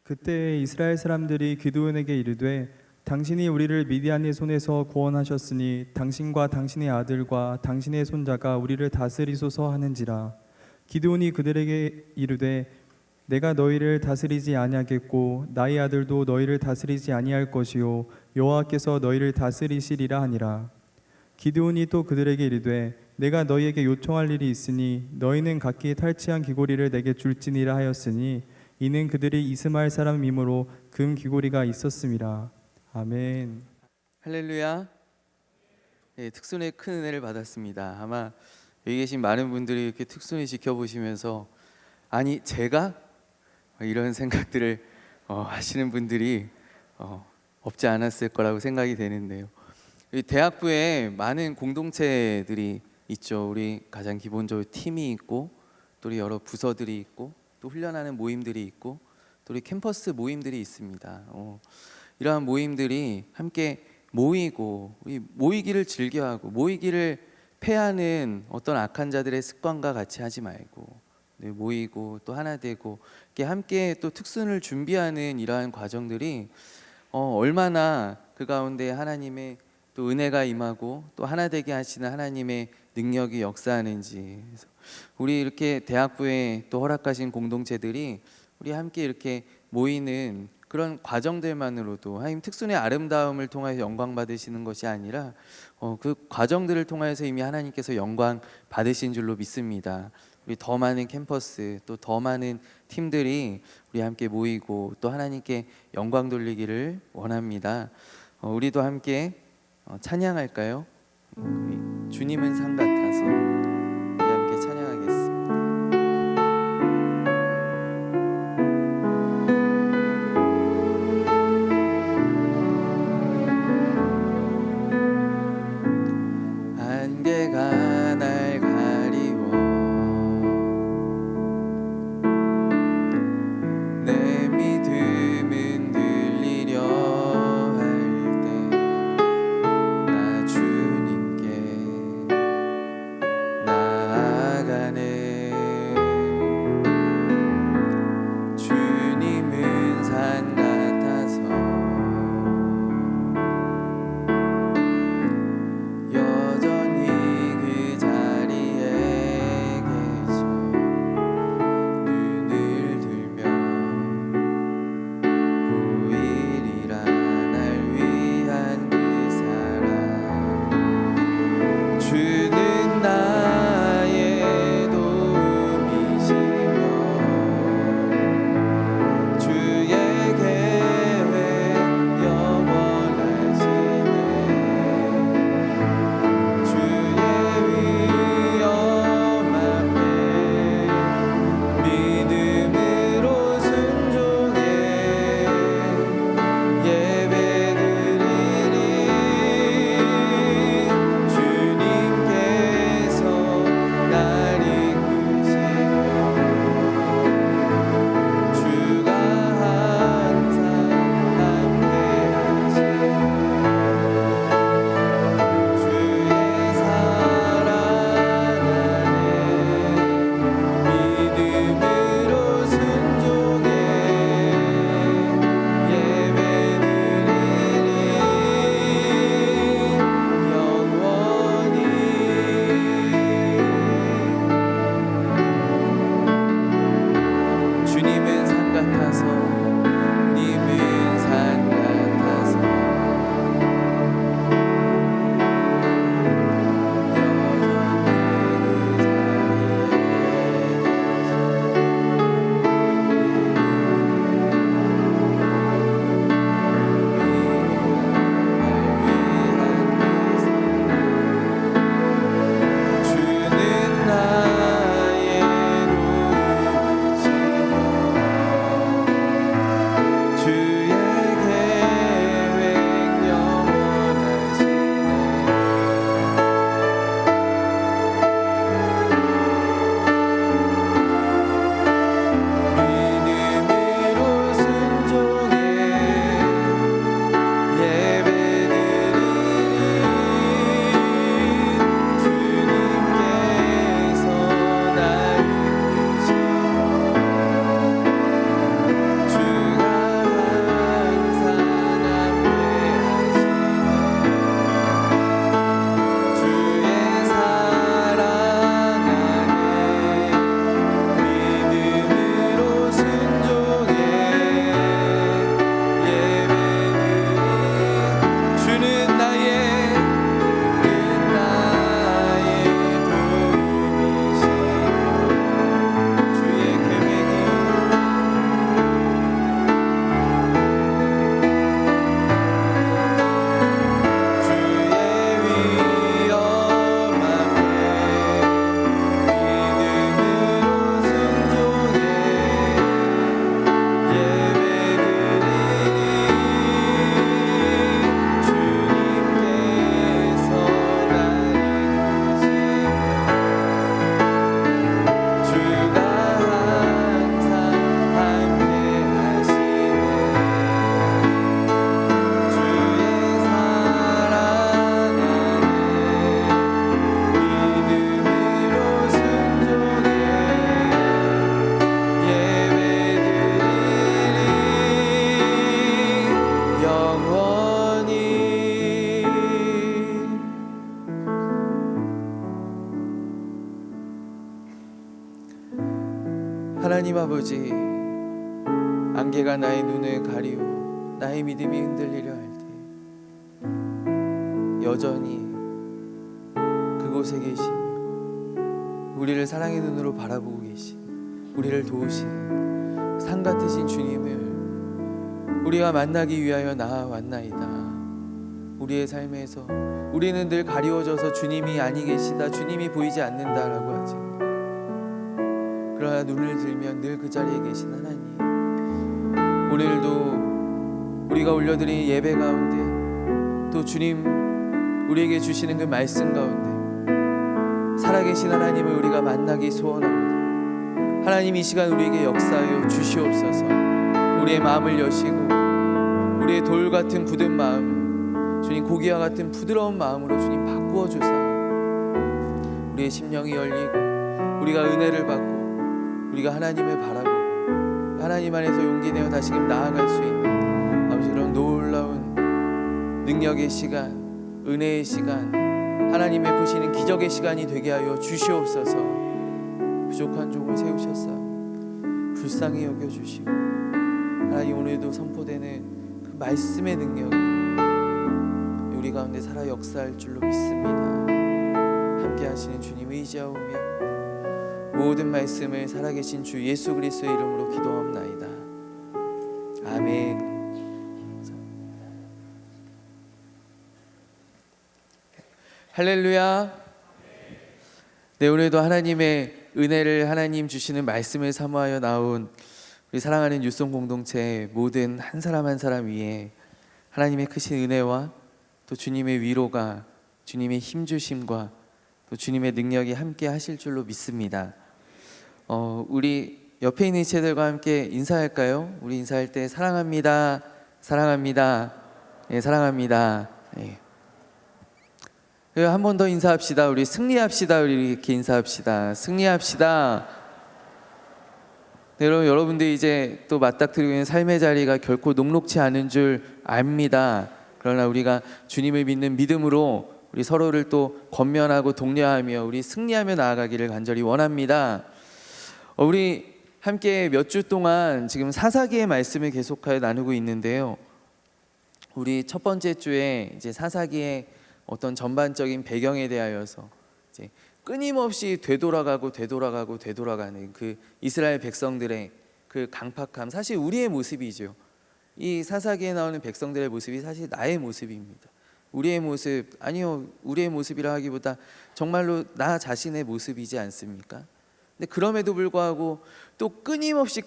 그때 이스라엘 사람들이 기드온에게 이르되 당신이 우리를 미디안의 손에서 구원하셨으니 당신과 당신의 아들과 당신의 손자가 우리를 다스리소서 하는지라. 기드온이 그들에게 이르되 내가 너희를 다스리지 아니하겠고 나의 아들도 너희를 다스리지 아니할 것이요 여호와께서 너희를 다스리시리라 하니라. 기드온이 또 그들에게 이르되 내가 너희에게 요청할 일이 있으니 너희는 각기 탈취한 귀고리를 내게 줄지니라 하였으니 이는 그들이 이스마엘 사람이므로 금 귀고리가 있었음이라. 아멘. 할렐루야. 예, 특순의 큰 은혜를 받았습니다. 아마 여기 계신 많은 분들이 이렇게 특순을 지켜보시면서 아니 제가 이런 생각들을 하시는 분들이 없지 않았을 거라고 생각이 되는데요. 이 대학부에 많은 공동체들이 있죠. 우리 가장 기본적으로 팀이 있고 또 우리 여러 부서들이 있고 또 훈련하는 모임들이 있고 또 우리 캠퍼스 모임들이 있습니다. 이러한 모임들이 함께 모이고 모이기를 즐겨하고 모이기를 패하는 어떤 악한 자들의 습관과 같이 하지 말고 모이고 또 하나 되고 이렇게 함께 또 특순을 준비하는 이러한 과정들이 얼마나 그 가운데 하나님의 또 은혜가 임하고 또 하나 되게 하시는 하나님의 능력이 역사하는지. 그래서 우리 이렇게 대학부에 또 허락하신 공동체들이 우리 함께 이렇게 모이는 그런 과정들만으로도 하나님 특순의 아름다움을 통해서 영광 받으시는 것이 아니라 그 과정들을 통해서 이미 하나님께서 영광 받으신 줄로 믿습니다. 우리 더 많은 캠퍼스 또 더 많은 팀들이 우리 함께 모이고 또 하나님께 영광 돌리기를 원합니다. 우리도 함께 찬양할까요? 주님은 상 같아서 우리 함께 찬양하겠습니다. 안개가 날 가리워 내 믿음은 들리려 할 때 나 주님께 하나님 아버지, 안개가 나의 눈을 가리워 나의 믿음이 흔들리려 할 때 여전히 그곳에 계시며 우리를 사랑의 눈으로 바라보고 계신, 우리를 도우시는 상 같으신 주님을 우리가 만나기 위하여 나아왔나이다. 우리의 삶에서 우리는 늘 가리워져서 주님이 아니 계시다, 주님이 보이지 않는다라고 하지. 그러나 눈을 들면 늘 그 자리에 계신 하나님, 오늘도 우리가 올려드린 예배 가운데 또 주님 우리에게 주시는 그 말씀 가운데 살아계신 하나님을 우리가 만나기 소원합니다. 하나님, 이 시간 우리에게 역사하여 주시옵소서. 우리의 마음을 여시고 우리의 돌 같은 굳은 마음, 주님 고기와 같은 부드러운 마음으로 주님 바꾸어 주사 우리의 심령이 열리고 우리가 은혜를 받고 우리가 하나님을 바라보고 하나님 안에서 용기 내어 다시금 나아갈 수 있는 아버지 그런 놀라운 능력의 시간, 은혜의 시간, 하나님 베푸시는 기적의 시간이 되게 하여 주시옵소서. 부족한 종을 세우셨사오. 불쌍히 여겨주시고 하나님, 오늘도 선포되는 그 말씀의 능력이 우리 가운데 살아 역사할 줄로 믿습니다. 함께 하시는 주님 의지하오며 모든 말씀을 살아계신 주 예수 그리스도의 이름으로 기도하옵나이다. 아멘. 할렐루야. 네, 오늘도 하나님의 은혜를, 하나님 주시는 말씀을 사모하여 나온 우리 사랑하는 유송 공동체 모든 한 사람 한 사람 위에 하나님의 크신 은혜와 또 주님의 위로가, 주님의 힘주심과 또 주님의 능력이 함께 하실 줄로 믿습니다. 우리 옆에 있는 지체들과 함께 인사할까요? 우리 인사할 때 사랑합니다, 사랑합니다, 네, 사랑합니다. 네. 한 번 더 인사합시다. 우리 승리합시다. 우리 이렇게 인사합시다. 승리합시다. 네, 여러분들 이제 또 맞닥뜨리고 있는 삶의 자리가 결코 녹록지 않은 줄 압니다. 그러나 우리가 주님을 믿는 믿음으로 우리 서로를 또 권면하고 독려하며 우리 승리하며 나아가기를 간절히 원합니다. 우리 함께 몇 주 동안 지금 사사기의 말씀을 계속하여 나누고 있는데요. 우리 첫 번째 주에 이제 사사기의 어떤 전반적인 배경에 대하여서 이제 끊임없이 되돌아가는 그 이스라엘 백성들의 그 강팍함, 사실 우리의 모습이죠. 이 사사기에 나오는 백성들의 모습이 사실 나의 모습입니다. 우리의 모습, 아니요, 우리의 모습이라 하기보다 정말로 나 자신의 모습이지 않습니까? 근데 그럼에도 불구하고 또 끊임없이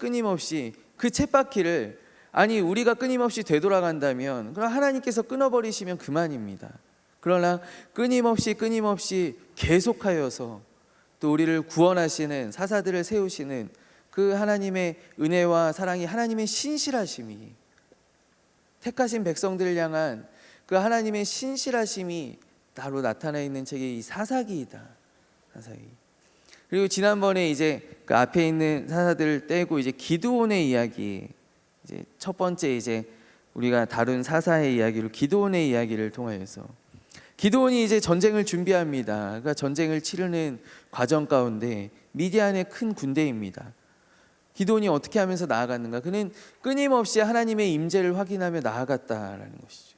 그 쳇바퀴를, 아니 우리가 끊임없이 되돌아간다면 그럼 하나님께서 끊어버리시면 그만입니다. 그러나 끊임없이 계속하여서 또 우리를 구원하시는, 사사들을 세우시는 그 하나님의 은혜와 사랑이, 하나님의 신실하심이, 택하신 백성들을 향한 그 하나님의 신실하심이 바로 나타나 있는 책이 이 사사기이다. 사사기. 그리고 지난번에 이제 그 앞에 있는 사사들을 떼고 이제 기드온의 이야기, 이제 첫 번째 이제 우리가 다룬 사사의 이야기로 기드온의 이야기를 통하여서 기드온이 이제 전쟁을 준비합니다. 그러니까 전쟁을 치르는 과정 가운데 미디안의 큰 군대입니다. 기드온이 어떻게 하면서 나아갔는가? 그는 끊임없이 하나님의 임재를 확인하며 나아갔다라는 것이죠.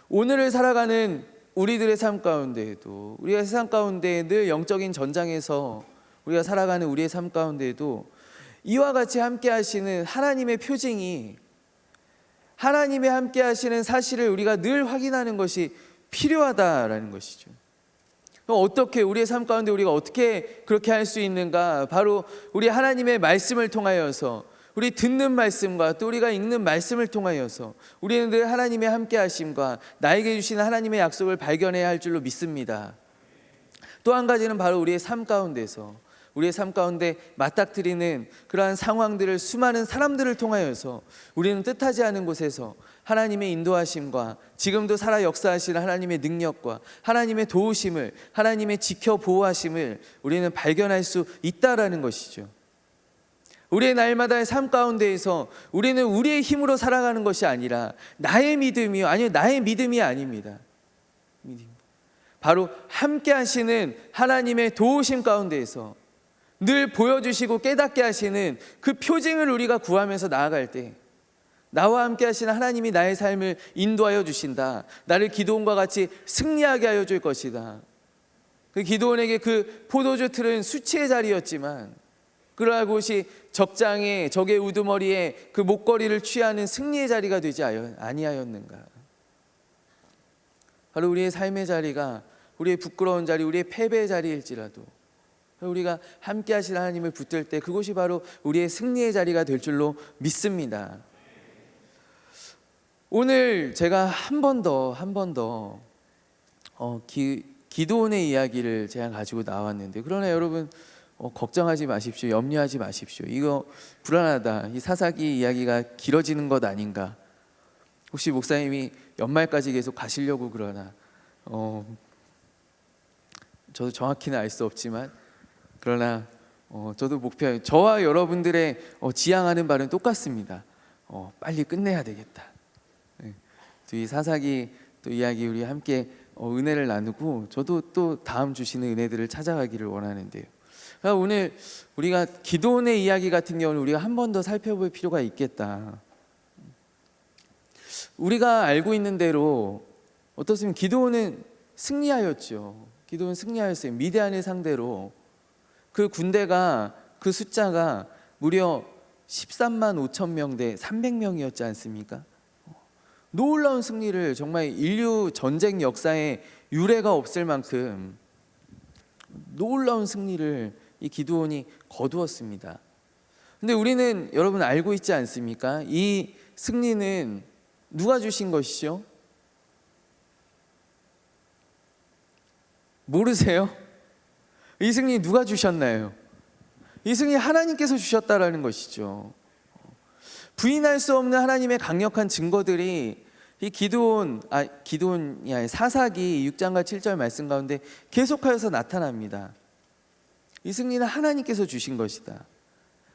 오늘을 살아가는 우리들의 삶 가운데에도, 우리가 세상 가운데 늘 영적인 전장에서 우리가 살아가는 우리의 삶 가운데에도 이와 같이 함께 하시는 하나님의 표징이, 하나님의 함께 하시는 사실을 우리가 늘 확인하는 것이 필요하다라는 것이죠. 어떻게, 우리의 삶 가운데 우리가 어떻게 그렇게 할 수 있는가? 바로 우리 하나님의 말씀을 통하여서, 우리 듣는 말씀과 또 우리가 읽는 말씀을 통하여서 우리는 늘 하나님의 함께 하심과 나에게 주시는 하나님의 약속을 발견해야 할 줄로 믿습니다. 또 한 가지는 바로 우리의 삶 가운데서, 우리의 삶 가운데 맞닥뜨리는 그러한 상황들을, 수많은 사람들을 통하여서 우리는 뜻하지 않은 곳에서 하나님의 인도하심과 지금도 살아 역사하시는 하나님의 능력과 하나님의 도우심을, 하나님의 지켜 보호하심을 우리는 발견할 수 있다라는 것이죠. 우리의 날마다의 삶 가운데에서 우리는 우리의 힘으로 살아가는 것이 아니라 나의 믿음이요, 아니요, 나의 믿음이 아닙니다. 바로 함께 하시는 하나님의 도우심 가운데에서 늘 보여주시고 깨닫게 하시는 그 표징을 우리가 구하면서 나아갈 때 나와 함께 하시는 하나님이 나의 삶을 인도하여 주신다. 나를 기도원과 같이 승리하게 하여 줄 것이다. 그 기도원에게 그 포도주 틀은 수치의 자리였지만 그러한 곳이 적장에 적의 우두머리에 그 목걸이를 취하는 승리의 자리가 되지 아니하였는가. 바로 우리의 삶의 자리가 우리의 부끄러운 자리, 우리의 패배의 자리일지라도 우리가 함께 하신 하나님을 붙들 때 그곳이 바로 우리의 승리의 자리가 될 줄로 믿습니다. 오늘 제가 한 번 더 기도원의 이야기를 제가 가지고 나왔는데, 그러나 여러분 걱정하지 마십시오. 염려하지 마십시오. 이거 불안하다. 이 사사기 이야기가 길어지는 것 아닌가. 혹시 목사님이 연말까지 계속 가시려고 그러나 저도 정확히는 알 수 없지만 그러나 저도 목표, 저와 여러분들의 지향하는 바는 똑같습니다. 빨리 끝내야 되겠다. 이 사사기 또 이야기 우리 함께 은혜를 나누고 저도 또 다음 주시는 은혜들을 찾아가기를 원하는데요. 오늘 우리가 기도원의 이야기 같은 경우는 우리가 한 번 더 살펴볼 필요가 있겠다. 우리가 알고 있는 대로 어떻습니까? 기도원은 승리하였죠. 기도원 승리하였어요. 미디안을 상대로 그 군대가, 그 숫자가 무려 13만 5천 명 대 300명이었지 않습니까? 놀라운 승리를, 정말 인류 전쟁 역사에 유례가 없을 만큼 놀라운 승리를 이 기드온이 거두었습니다. 근데 우리는 여러분 알고 있지 않습니까? 이 승리는 누가 주신 것이죠? 모르세요? 이 승리 누가 주셨나요? 이 승리 하나님께서 주셨다라는 것이죠. 부인할 수 없는 하나님의 강력한 증거들이 이 기드온이 아니라 사사기 6장과 7절 말씀 가운데 계속하여서 나타납니다. 이 승리는 하나님께서 주신 것이다.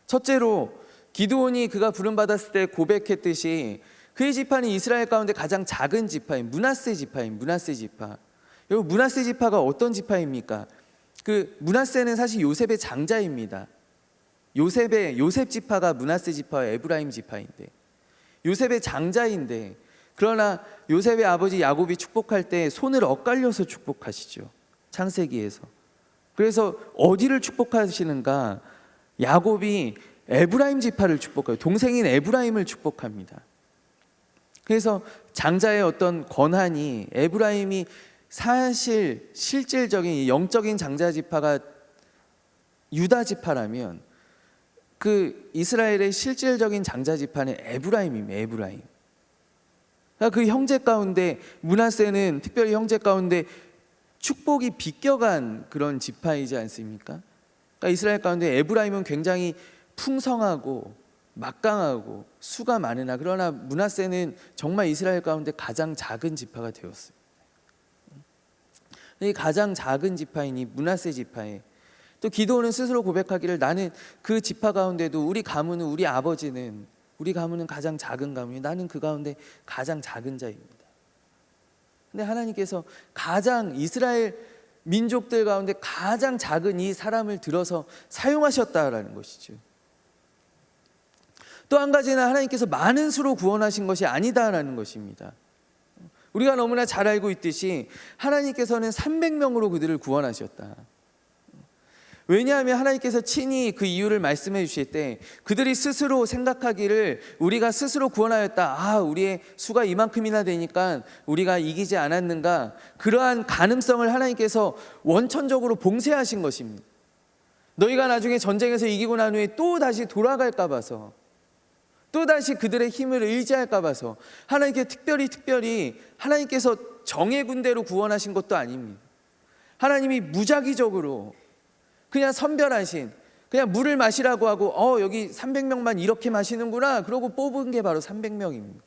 첫째로 기드온이 그가 부름받았을 때 고백했듯이 그의 지파는 이스라엘 가운데 가장 작은 지파인 므낫세 지파. 여러분, 므낫세 지파가 어떤 지파입니까? 그 므낫세는 사실 요셉의 장자입니다. 요셉 지파가 므낫세 지파와 에브라임 지파인데, 요셉의 장자인데, 그러나 요셉의 아버지 야곱이 축복할 때 손을 엇갈려서 축복하시죠. 창세기에서. 그래서 어디를 축복하시는가? 야곱이 에브라임 지파를 축복해요. 동생인 에브라임을 축복합니다. 그래서 장자의 어떤 권한이, 에브라임이 사실 실질적인 영적인 장자 지파가 유다 지파라면 그 이스라엘의 실질적인 장자 지파는 에브라임입니다. 에브라임. 그러니까 그 형제 가운데, 므낫세는 특별히 형제 가운데 축복이 비껴간 그런 지파이지 않습니까? 그러니까 이스라엘 가운데 에브라임은 굉장히 풍성하고 막강하고 수가 많으나, 그러나 므낫세는 정말 이스라엘 가운데 가장 작은 지파가 되었습니다. 이 가장 작은 지파인 이 므낫세 지파에 또 기드온은 스스로 고백하기를, 나는 그 지파 가운데도 우리 가문은, 우리 아버지는, 우리 가문은 가장 작은 가문이, 나는 그 가운데 가장 작은 자입니다. 근데 하나님께서 가장 이스라엘 민족들 가운데 가장 작은 이 사람을 들어서 사용하셨다라는 것이죠. 또 한 가지는 하나님께서 많은 수로 구원하신 것이 아니다라는 것입니다. 우리가 너무나 잘 알고 있듯이 하나님께서는 300명으로 그들을 구원하셨다. 왜냐하면 하나님께서 친히 그 이유를 말씀해 주실 때 그들이 스스로 생각하기를, 우리가 스스로 구원하였다, 우리의 수가 이만큼이나 되니까 우리가 이기지 않았는가, 그러한 가늠성을 하나님께서 원천적으로 봉쇄하신 것입니다. 너희가 나중에 전쟁에서 이기고 난 후에 또 다시 돌아갈까 봐서, 또 다시 그들의 힘을 의지할까 봐서 하나님께 특별히 하나님께서 정예 군대로 구원하신 것도 아닙니다. 하나님이 무작위적으로 그냥 선별하신, 그냥 물을 마시라고 하고 여기 300명만 이렇게 마시는구나 그러고 뽑은 게 바로 300명입니다.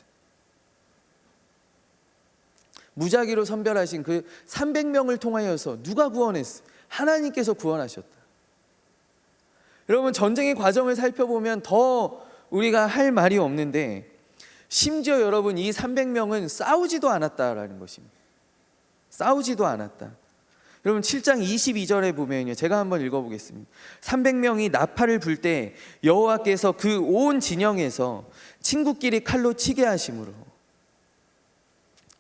무작위로 선별하신 그 300명을 통하여서 누가 구원했어요? 하나님께서 구원하셨다. 여러분, 전쟁의 과정을 살펴보면 더 우리가 할 말이 없는데, 심지어 여러분, 이 300명은 싸우지도 않았다라는 것입니다. 싸우지도 않았다. 여러분 7장 22절에 보면요, 제가 한번 읽어보겠습니다. 300명이 나팔을 불 때 여호와께서 그 온 진영에서 친구끼리 칼로 치게 하심으로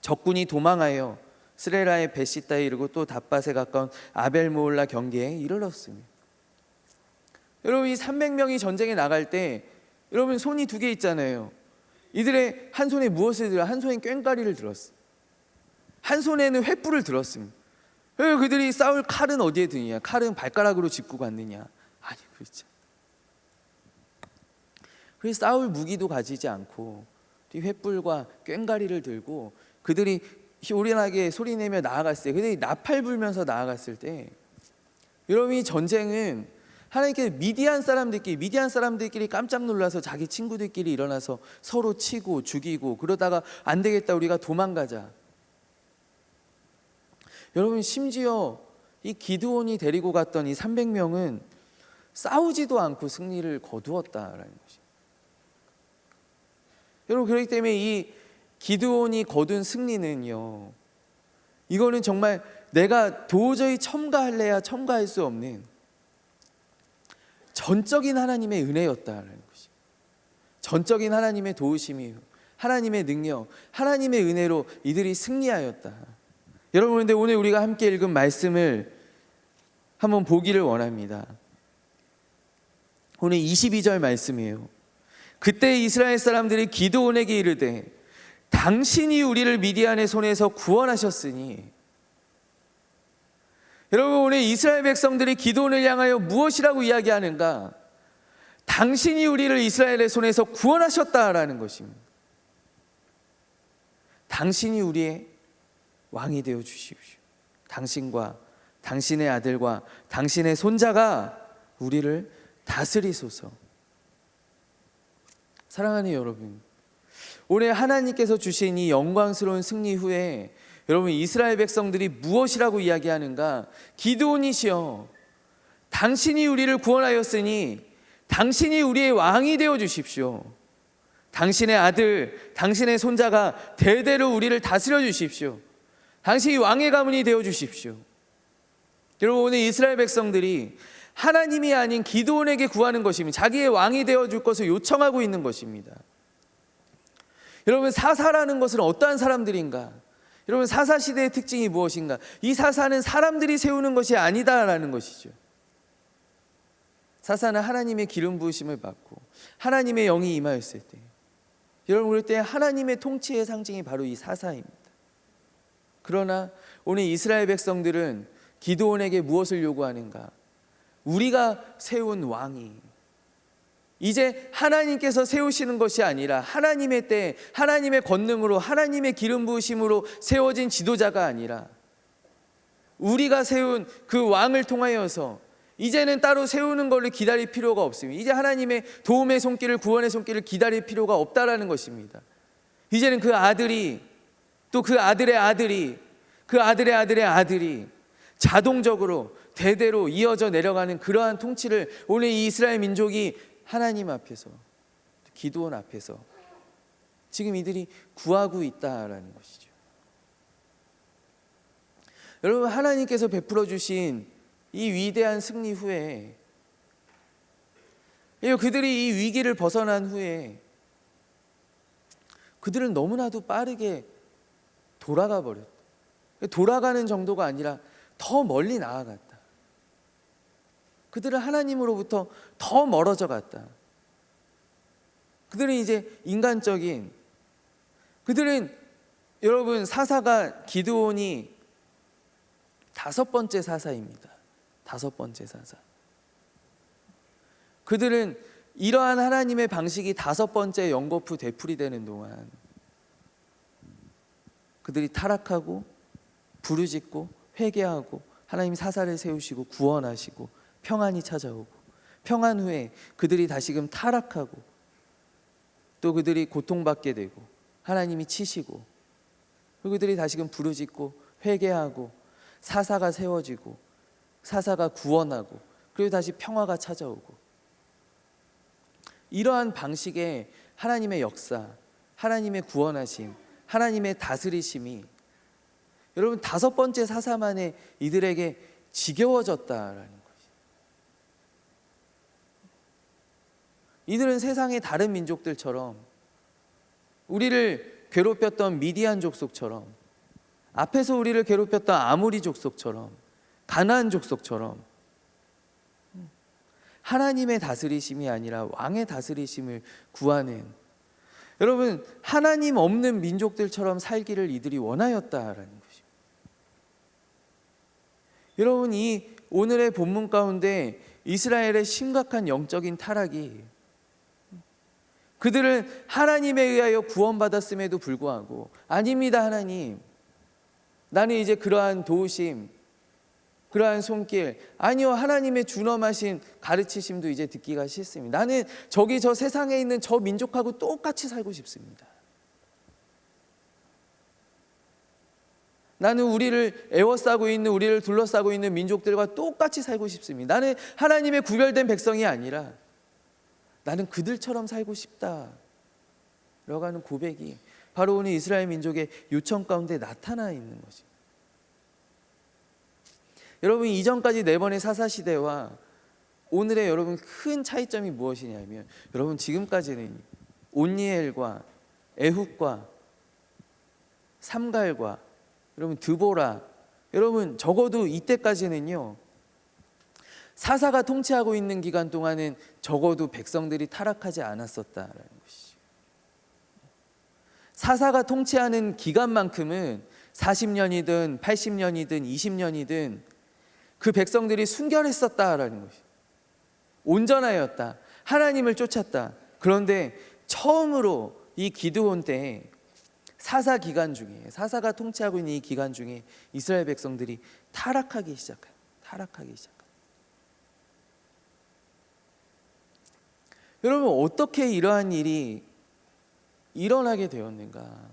적군이 도망하여 스레라의 베시다에 이르고 또 답밭에 가까운 아벨모올라 경계에 이르렀습니다. 여러분 이 300명이 전쟁에 나갈 때 여러분 손이 두 개 있잖아요. 이들의 한 손에 무엇을 들어? 한 손에 꽹과리를 들었어. 한 손에는 횃불을 들었습니다. 그들이 싸울 칼은 어디에 드느냐? 칼은 발가락으로 짚고 갔느냐? 아니, 그렇죠. 그래서 싸울 무기도 가지지 않고 횃불과 꽹과리를 들고 그들이 요란하게 소리내며 나아갔을 때, 그들이 나팔 불면서 나아갔을 때, 여러분 이 전쟁은 하나님께 미디안 사람들끼리 깜짝 놀라서 자기 친구들끼리 일어나서 서로 치고 죽이고, 그러다가 안 되겠다 우리가 도망가자. 여러분 심지어 이 기드온이 데리고 갔던 이 300명은 싸우지도 않고 승리를 거두었다라는 것이. 여러분 그렇기 때문에 이 기드온이 거둔 승리는요, 이거는 정말 내가 도저히 첨가할래야 첨가할 수 없는 전적인 하나님의 은혜였다라는 것이. 전적인 하나님의 도우심이요, 하나님의 능력, 하나님의 은혜로 이들이 승리하였다. 여러분 그런데 오늘 우리가 함께 읽은 말씀을 한번 보기를 원합니다. 오늘 22절 말씀이에요. 그때 이스라엘 사람들이 기드온에게 이르되 당신이 우리를 미디안의 손에서 구원하셨으니. 여러분 오늘 이스라엘 백성들이 기드온을 향하여 무엇이라고 이야기하는가? 당신이 우리를 이스라엘의 손에서 구원하셨다라는 것입니다. 당신이 우리의 왕이 되어 주십시오. 당신과 당신의 아들과 당신의 손자가 우리를 다스리소서. 사랑하는 여러분, 오늘 하나님께서 주신 이 영광스러운 승리 후에 여러분 이스라엘 백성들이 무엇이라고 이야기하는가? 기드온이시여, 당신이 우리를 구원하였으니 당신이 우리의 왕이 되어 주십시오. 당신의 아들, 당신의 손자가 대대로 우리를 다스려 주십시오. 당신이 왕의 가문이 되어 주십시오. 여러분 오늘 이스라엘 백성들이 하나님이 아닌 기드온에게 구하는 것입니다. 자기의 왕이 되어 줄 것을 요청하고 있는 것입니다. 여러분 사사라는 것은 어떠한 사람들인가? 여러분 사사 시대의 특징이 무엇인가? 이 사사는 사람들이 세우는 것이 아니다라는 것이죠. 사사는 하나님의 기름 부으심을 받고 하나님의 영이 임하였을 때, 여러분 그럴 때 하나님의 통치의 상징이 바로 이 사사입니다. 그러나 오늘 이스라엘 백성들은 기드온에게 무엇을 요구하는가? 우리가 세운 왕이 이제 하나님께서 세우시는 것이 아니라 하나님의 때, 하나님의 권능으로, 하나님의 기름 부으심으로 세워진 지도자가 아니라 우리가 세운 그 왕을 통하여서 이제는 따로 세우는 것을 기다릴 필요가 없습니다. 이제 하나님의 도움의 손길을, 구원의 손길을 기다릴 필요가 없다라는 것입니다. 이제는 그 아들이, 또 그 아들의 아들이, 그 아들의 아들의 아들이 자동적으로 대대로 이어져 내려가는 그러한 통치를 오늘 이 이스라엘 민족이 하나님 앞에서, 기드온 앞에서 지금 이들이 구하고 있다라는 것이죠. 여러분 하나님께서 베풀어 주신 이 위대한 승리 후에, 그들이 이 위기를 벗어난 후에 그들은 너무나도 빠르게 돌아가 버렸다. 돌아가는 정도가 아니라 더 멀리 나아갔다. 그들은 하나님으로부터 더 멀어져 갔다. 그들은 이제 인간적인, 그들은 여러분 사사가 기드온이 5번째 사사입니다. 5번째 사사. 그들은 이러한 하나님의 방식이 5번째 연거푸 되풀이 되는 동안 그들이 타락하고 부르짖고 회개하고 하나님 사사를 세우시고 구원하시고 평안이 찾아오고, 평안 후에 그들이 다시금 타락하고 또 그들이 고통받게 되고 하나님이 치시고, 그리고 그들이 다시금 부르짖고 회개하고 사사가 세워지고 사사가 구원하고, 그리고 다시 평화가 찾아오고, 이러한 방식의 하나님의 역사, 하나님의 구원하심, 하나님의 다스리심이 여러분, 5번째 사사 만에 이들에게 지겨워졌다라는 것이. 이들은 세상의 다른 민족들처럼, 우리를 괴롭혔던 미디안 족속처럼, 앞에서 우리를 괴롭혔던 아모리 족속처럼, 가나안 족속처럼 하나님의 다스리심이 아니라 왕의 다스리심을 구하는, 여러분, 하나님 없는 민족들처럼 살기를 이들이 원하였다라는 것입니다. 여러분, 이 오늘의 본문 가운데 이스라엘의 심각한 영적인 타락이, 그들은 하나님에 의하여 구원받았음에도 불구하고, 아닙니다 하나님, 나는 이제 그러한 도우심, 그러한 손길, 아니요, 하나님의 준엄하신 가르치심도 이제 듣기가 싫습니다. 나는 저 세상에 있는 저 민족하고 똑같이 살고 싶습니다. 나는 우리를 에워싸고 있는, 우리를 둘러싸고 있는 민족들과 똑같이 살고 싶습니다. 나는 하나님의 구별된 백성이 아니라 나는 그들처럼 살고 싶다 라고 하는 고백이 바로 오늘 이스라엘 민족의 요청 가운데 나타나 있는 것입니다. 여러분, 이전까지 4번의 사사시대와 오늘의 여러분 큰 차이점이 무엇이냐면, 여러분 지금까지는 온니엘과 에훗과 삼갈과 여러분 드보라, 여러분 적어도 이때까지는요, 사사가 통치하고 있는 기간 동안은 적어도 백성들이 타락하지 않았었다라는 것이죠. 사사가 통치하는 기간만큼은 40년이든 80년이든 20년이든 그 백성들이 순결했었다라는 것이, 온전하였다, 하나님을 쫓았다. 그런데 처음으로 이 기드온 때에 사사 기간 중에, 사사가 통치하고 있는 이 기간 중에 이스라엘 백성들이 타락하기 시작해요. 여러분, 어떻게 이러한 일이 일어나게 되었는가?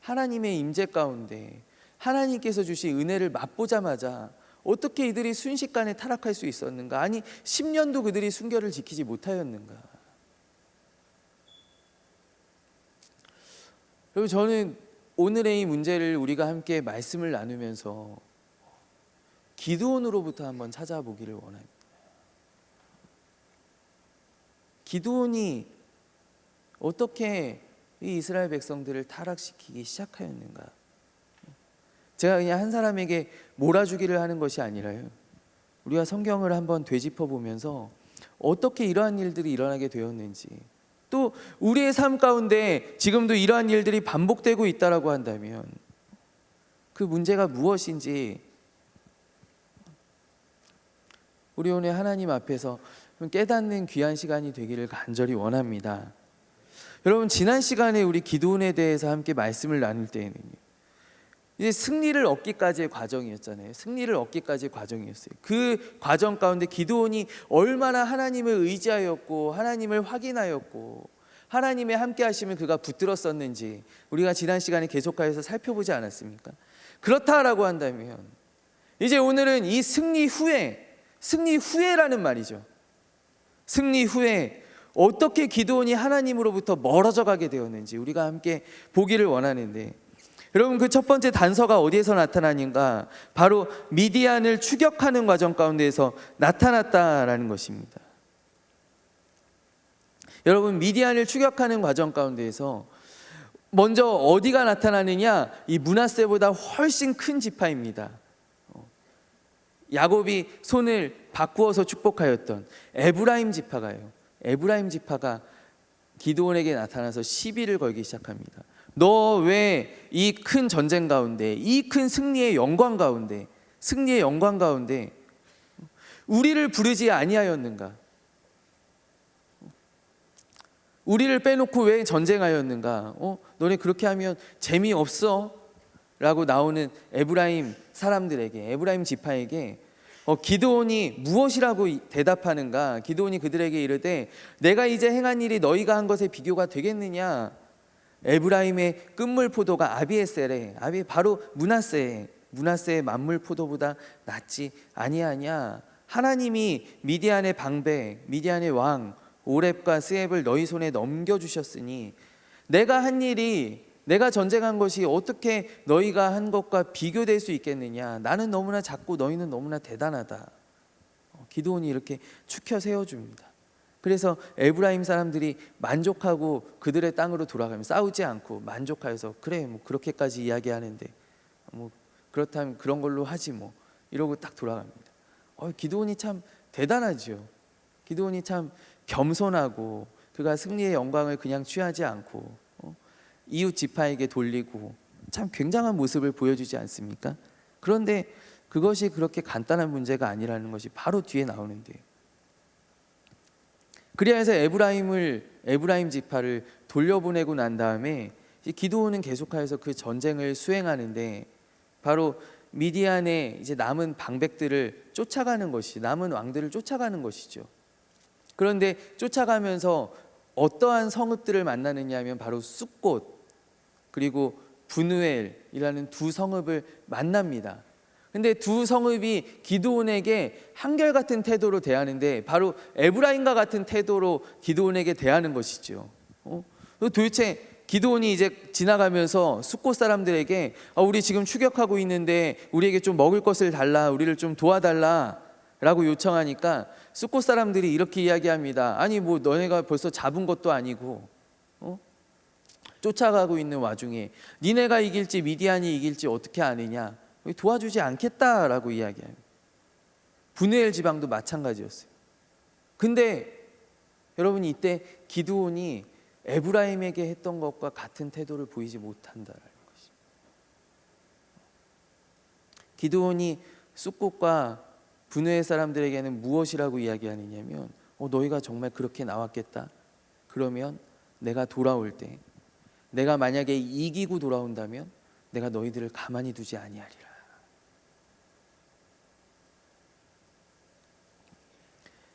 하나님의 임재 가운데 하나님께서 주신 은혜를 맛보자마자 어떻게 이들이 순식간에 타락할 수 있었는가? 아니, 10년도 그들이 순결을 지키지 못하였는가? 그리고 저는 오늘의 이 문제를 우리가 함께 말씀을 나누면서 기드온으로부터 한번 찾아보기를 원합니다. 기드온이 어떻게 이 이스라엘 백성들을 타락시키기 시작하였는가? 제가 그냥 한 사람에게 몰아주기를 하는 것이 아니라요, 우리가 성경을 한번 되짚어 보면서 어떻게 이러한 일들이 일어나게 되었는지, 또 우리의 삶 가운데 지금도 이러한 일들이 반복되고 있다라고 한다면 그 문제가 무엇인지 우리 오늘 하나님 앞에서 깨닫는 귀한 시간이 되기를 간절히 원합니다. 여러분, 지난 시간에 우리 기드온에 대해서 함께 말씀을 나눌 때에는요, 이제 승리를 얻기까지의 과정이었잖아요. 승리를 얻기까지의 과정이었어요. 그 과정 가운데 기드온이 얼마나 하나님을 의지하였고 하나님을 확인하였고 하나님의 함께 하심을 그가 붙들었었는지 우리가 지난 시간에 계속하여서 살펴보지 않았습니까? 그렇다라고 한다면 이제 오늘은 이 승리 후에라는 말이죠. 승리 후에 어떻게 기드온이 하나님으로부터 멀어져 가게 되었는지 우리가 함께 보기를 원하는데, 여러분, 그 첫 번째 단서가 어디에서 나타나는가? 바로 미디안을 추격하는 과정 가운데에서 나타났다라는 것입니다. 여러분, 미디안을 추격하는 과정 가운데에서 먼저 어디가 나타나느냐? 이 므낫세보다 훨씬 큰 지파입니다. 야곱이 손을 바꾸어서 축복하였던 에브라임 지파가요, 에브라임 지파가 기드온에게 나타나서 시비를 걸기 시작합니다. 너 왜 이 큰 전쟁 가운데, 이 큰 승리의 영광 가운데 우리를 부르지 아니하였는가? 우리를 빼놓고 왜 전쟁하였는가? 너네 그렇게 하면 재미없어? 라고 나오는 에브라임 사람들에게, 에브라임 지파에게 기드온이 무엇이라고 대답하는가? 기드온이 그들에게 이르되, 내가 이제 행한 일이 너희가 한 것에 비교가 되겠느냐? 에브라임의 끝물 포도가 아비에셀에, 바로 므낫세의 만물 포도보다 낫지 아니하냐? 하나님이 미디안의 방백, 미디안의 왕 오렙과 스앱을 너희 손에 넘겨주셨으니 내가 한 일이 내가 전쟁한 것이 어떻게 너희가 한 것과 비교될 수 있겠느냐. 나는 너무나 작고 너희는 너무나 대단하다. 기드온이 이렇게 추켜 세워줍니다. 그래서 에브라임 사람들이 만족하고 그들의 땅으로 돌아가면 싸우지 않고 만족하여서 그래 뭐 그렇게까지 이야기하는데 뭐 그렇다면 그런 걸로 하지 뭐 이러고 딱 돌아갑니다. 기드온이 참 대단하죠. 기드온이 참 겸손하고 그가 승리의 영광을 그냥 취하지 않고 이웃 지파에게 돌리고 참 굉장한 모습을 보여주지 않습니까? 그런데 그것이 그렇게 간단한 문제가 아니라는 것이 바로 뒤에 나오는데요. 그리하여서 에브라임 지파를 돌려보내고 난 다음에 기드온은 계속하여서 그 전쟁을 수행하는데 바로 미디안의 이제 남은 방백들을 쫓아가는 것이 남은 왕들을 쫓아가는 것이죠. 그런데 쫓아가면서 어떠한 성읍들을 만나느냐 하면 바로 숫곳 그리고 분우엘이라는 두 성읍을 만납니다. 근데 두 성읍이 기드온에게 한결같은 태도로 대하는데 바로 에브라임과 같은 태도로 기드온에게 대하는 것이죠. 도대체 기드온이 이제 지나가면서 숫곳 사람들에게 우리 지금 추격하고 있는데 우리에게 좀 먹을 것을 달라, 우리를 좀 도와달라 라고 요청하니까 숫곳 사람들이 이렇게 이야기합니다. 아니 뭐 너네가 벌써 잡은 것도 아니고 쫓아가고 있는 와중에 니네가 이길지 미디안이 이길지 어떻게 아느냐, 도와주지 않겠다라고 이야기합니다. 분우엘 지방도 마찬가지였어요. 근데 여러분 이때 기드온이 에브라임에게 했던 것과 같은 태도를 보이지 못한다라는 것입니다. 기드온이 숫곳과 분우엘 사람들에게는 무엇이라고 이야기하느냐면 너희가 정말 그렇게 나왔겠다. 그러면 내가 돌아올 때 내가 만약에 이기고 돌아온다면 내가 너희들을 가만히 두지 아니하리라.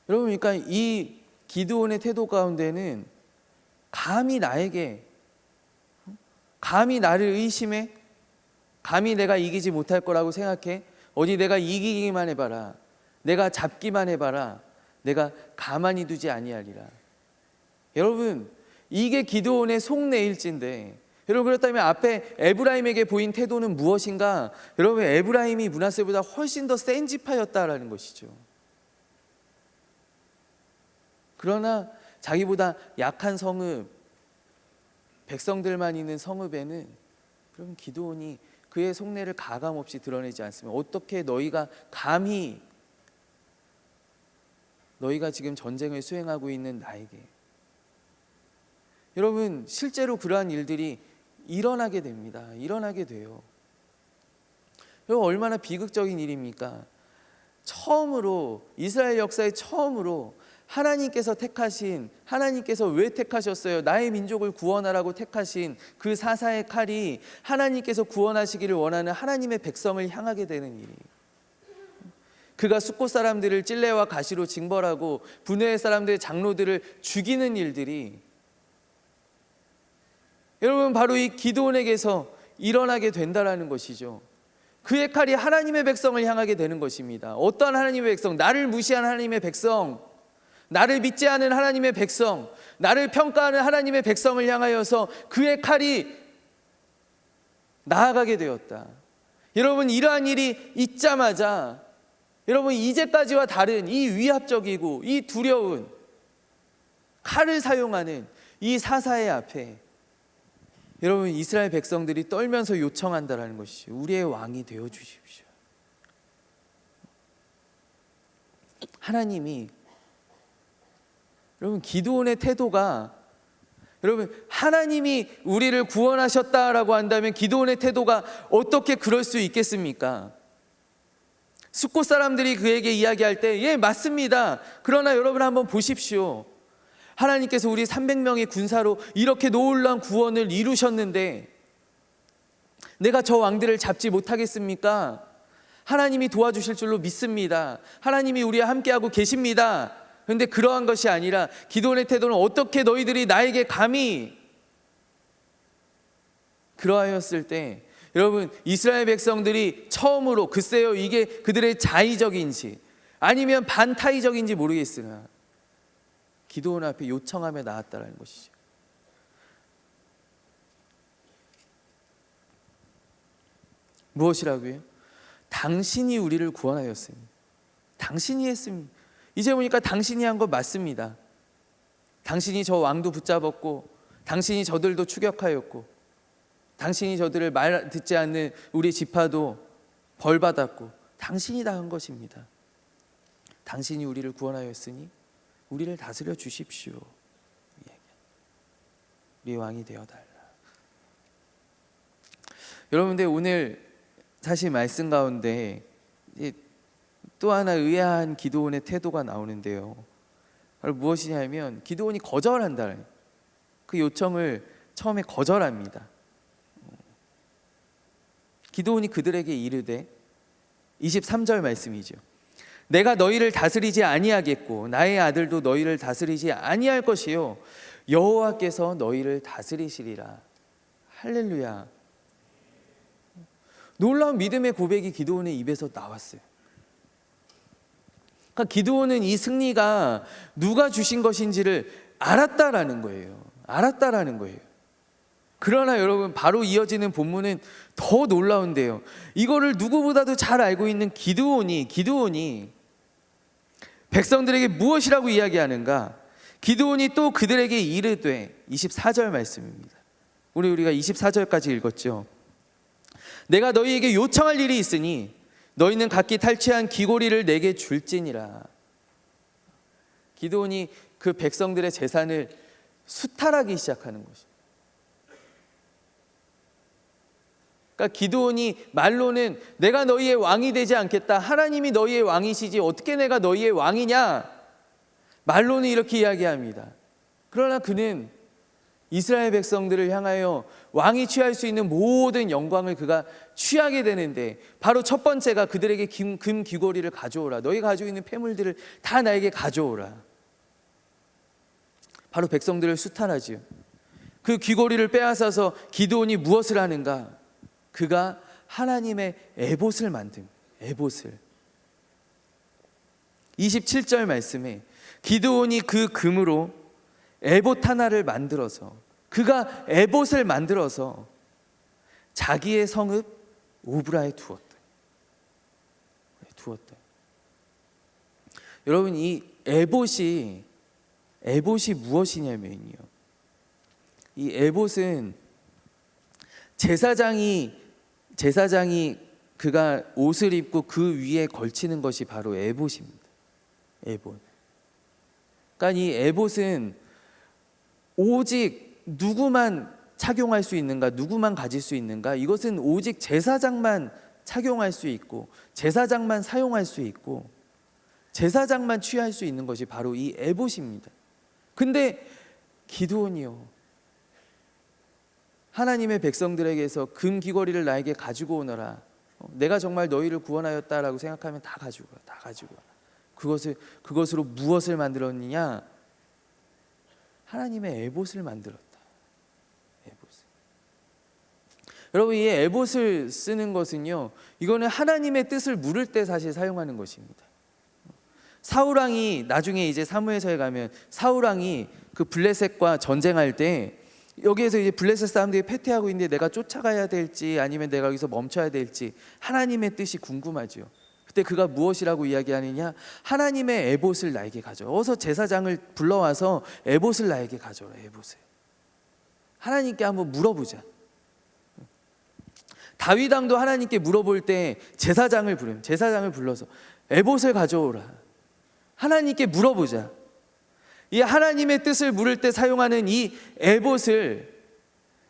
여러분 그러니까 이 기드온의 태도 가운데는 감히 나를 의심해? 감히 내가 이기지 못할 거라고 생각해? 어디 내가 이기기만 해봐라. 내가 잡기만 해봐라. 내가 가만히 두지 아니하리라. 여러분 이게 기드온의 속내일진데 여러분 그렇다면 앞에 에브라임에게 보인 태도는 무엇인가? 여러분 에브라임이 므낫세보다 훨씬 더 센 지파였다라는 것이죠. 그러나 자기보다 약한 성읍, 백성들만 있는 성읍에는 그럼 기드온이 그의 속내를 가감없이 드러내지 않습니다. 어떻게 너희가 감히 너희가 지금 전쟁을 수행하고 있는 나에게. 여러분 실제로 그러한 일들이 일어나게 됩니다. 일어나게 돼요. 여러분 얼마나 비극적인 일입니까? 처음으로 이스라엘 역사의 처음으로 하나님께서 왜 택하셨어요? 나의 민족을 구원하라고 택하신 그 사사의 칼이 하나님께서 구원하시기를 원하는 하나님의 백성을 향하게 되는 일이. 그가 숫곳 사람들을 찔레와 가시로 징벌하고 분우엘 사람들의 장로들을 죽이는 일들이 여러분 바로 이 기드온에게서 일어나게 된다라는 것이죠. 그의 칼이 하나님의 백성을 향하게 되는 것입니다. 어떠한 하나님의 백성? 나를 무시한 하나님의 백성, 나를 믿지 않은 하나님의 백성, 나를 평가하는 하나님의 백성을 향하여서 그의 칼이 나아가게 되었다. 여러분 이러한 일이 있자마자 여러분 이제까지와 다른 이 위압적이고 이 두려운 칼을 사용하는 이 사사의 앞에 여러분 이스라엘 백성들이 떨면서 요청한다라는 것이죠. 우리의 왕이 되어 주십시오. 하나님이 여러분 기드온의 태도가 여러분 하나님이 우리를 구원하셨다라고 한다면 기드온의 태도가 어떻게 그럴 수 있겠습니까? 숫곳 사람들이 그에게 이야기할 때 예 맞습니다. 그러나 여러분 한번 보십시오. 하나님께서 우리 300명의 군사로 이렇게 놀라운 구원을 이루셨는데 내가 저 왕들을 잡지 못하겠습니까? 하나님이 도와주실 줄로 믿습니다. 하나님이 우리와 함께하고 계십니다. 그런데 그러한 것이 아니라 기드온의 태도는 어떻게 너희들이 나에게 감히 그러하였을 때 여러분 이스라엘 백성들이 처음으로 글쎄요 이게 그들의 자의적인지 아니면 반타의적인지 모르겠으나 기드온 앞에 요청하며 나왔다라는 것이죠. 무엇이라고요? 당신이 우리를 구원하였으니. 당신이 했습니다. 이제 보니까 당신이 한 거 맞습니다. 당신이 저 왕도 붙잡았고, 당신이 저들도 추격하였고, 당신이 저들을 말 듣지 않는 우리 지파도 벌받았고, 당신이 다 한 것입니다. 당신이 우리를 구원하였으니 우리를 다스려 주십시오. 우리 왕이 되어달라. 여러분들, 오늘 사실 말씀 가운데 또 하나 의아한 기도원의 태도가 나오는데요. 바로 무엇이냐면 기도원이 거절한다. 그 요청을 처음에 거절합니다. 기도원이 그들에게 이르되, 23절 말씀이죠. 내가 너희를 다스리지 아니하겠고 나의 아들도 너희를 다스리지 아니할 것이요 여호와께서 너희를 다스리시리라. 할렐루야. 놀라운 믿음의 고백이 기드온의 입에서 나왔어요. 그러니까 기드온은 이 승리가 누가 주신 것인지를 알았다라는 거예요. 알았다라는 거예요. 그러나 여러분, 바로 이어지는 본문은 더 놀라운데요. 이거를 누구보다도 잘 알고 있는 기드온이 백성들에게 무엇이라고 이야기하는가? 기드온이 또 그들에게 이르되, 24절 말씀입니다. 우리가 24절까지 읽었죠. 내가 너희에게 요청할 일이 있으니 너희는 각기 탈취한 귀고리를 내게 줄지니라. 기드온이 그 백성들의 재산을 수탈하기 시작하는 것입니다. 그러니까 기드온이 말로는 내가 너희의 왕이 되지 않겠다, 하나님이 너희의 왕이시지 어떻게 내가 너희의 왕이냐, 말로는 이렇게 이야기합니다. 그러나 그는 이스라엘 백성들을 향하여 왕이 취할 수 있는 모든 영광을 그가 취하게 되는데, 바로 첫 번째가 그들에게 금 귀고리를 가져오라. 너희가 가지고 있는 폐물들을 다 나에게 가져오라. 바로 백성들을 수탈하지요. 그 귀고리를 빼앗아서 기드온이 무엇을 하는가? 그가 하나님의 에봇을 만듭니다. 에봇을. 27절 말씀에 기드온이 그 금으로 에봇 하나를 만들어서, 그가 에봇을 만들어서 자기의 성읍 오브라에 두었다. 여러분, 이 에봇이 무엇이냐면요, 이 에봇은 제사장이 그가 옷을 입고 그 위에 걸치는 것이 바로 에봇입니다. 에봇. 그러니까 이 에봇은 오직 누구만 착용할 수 있는가, 누구만 가질 수 있는가, 이것은 오직 제사장만 착용할 수 있고, 제사장만 사용할 수 있고, 제사장만 취할 수 있는 것이 바로 이 에봇입니다. 근데 기드온이요, 하나님의 백성들에게서 금 귀걸이를 나에게 가지고 오너라. 내가 정말 너희를 구원하였다라고 생각하면 다 가지고 와. 다 가지고 와. 그것으로 무엇을 만들었느냐? 하나님의 에봇을 만들었다. 에봇을. 여러분, 이 에봇을 쓰는 것은요, 이거는 하나님의 뜻을 물을 때 사실 사용하는 것입니다. 사울왕이 나중에 이제 사무엘서에 가면 사울왕이 그 블레셋과 전쟁할 때, 여기에서 이제 블레셋 사람들이 패퇴하고 있는데 내가 쫓아가야 될지 아니면 내가 여기서 멈춰야 될지 하나님의 뜻이 궁금하죠. 그때 그가 무엇이라고 이야기하느냐? 하나님의 에봇을 나에게 가져와. 어서 제사장을 불러와서 에봇을 나에게 가져라. 에봇을. 하나님께 한번 물어보자. 다윗 왕도 하나님께 물어볼 때 제사장을 불러서 에봇을 가져오라. 하나님께 물어보자. 이 하나님의 뜻을 물을 때 사용하는 이 에봇을,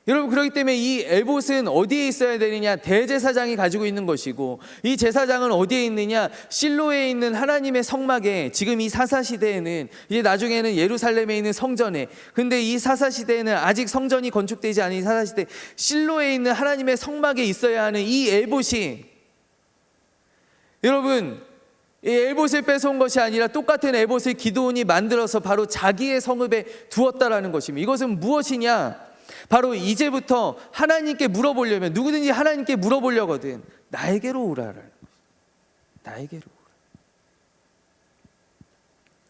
여러분, 그렇기 때문에 이 에봇은 어디에 있어야 되느냐? 대제사장이 가지고 있는 것이고, 이 제사장은 어디에 있느냐? 실로에 있는 하나님의 성막에. 지금 이 사사시대에는, 이제 나중에는 예루살렘에 있는 성전에, 근데 이 사사시대에는 아직 성전이 건축되지 않은 이 사사시대 실로에 있는 하나님의 성막에 있어야 하는 이 에봇이, 여러분, 이 에봇을 뺏어온 것이 아니라 똑같은 에봇을 기드온이 만들어서 바로 자기의 성읍에 두었다라는 것입니다. 이것은 무엇이냐? 바로 이제부터 하나님께 물어보려면, 누구든지 하나님께 물어보려거든 나에게로 오라라는 것입니다. 나에게로 오라.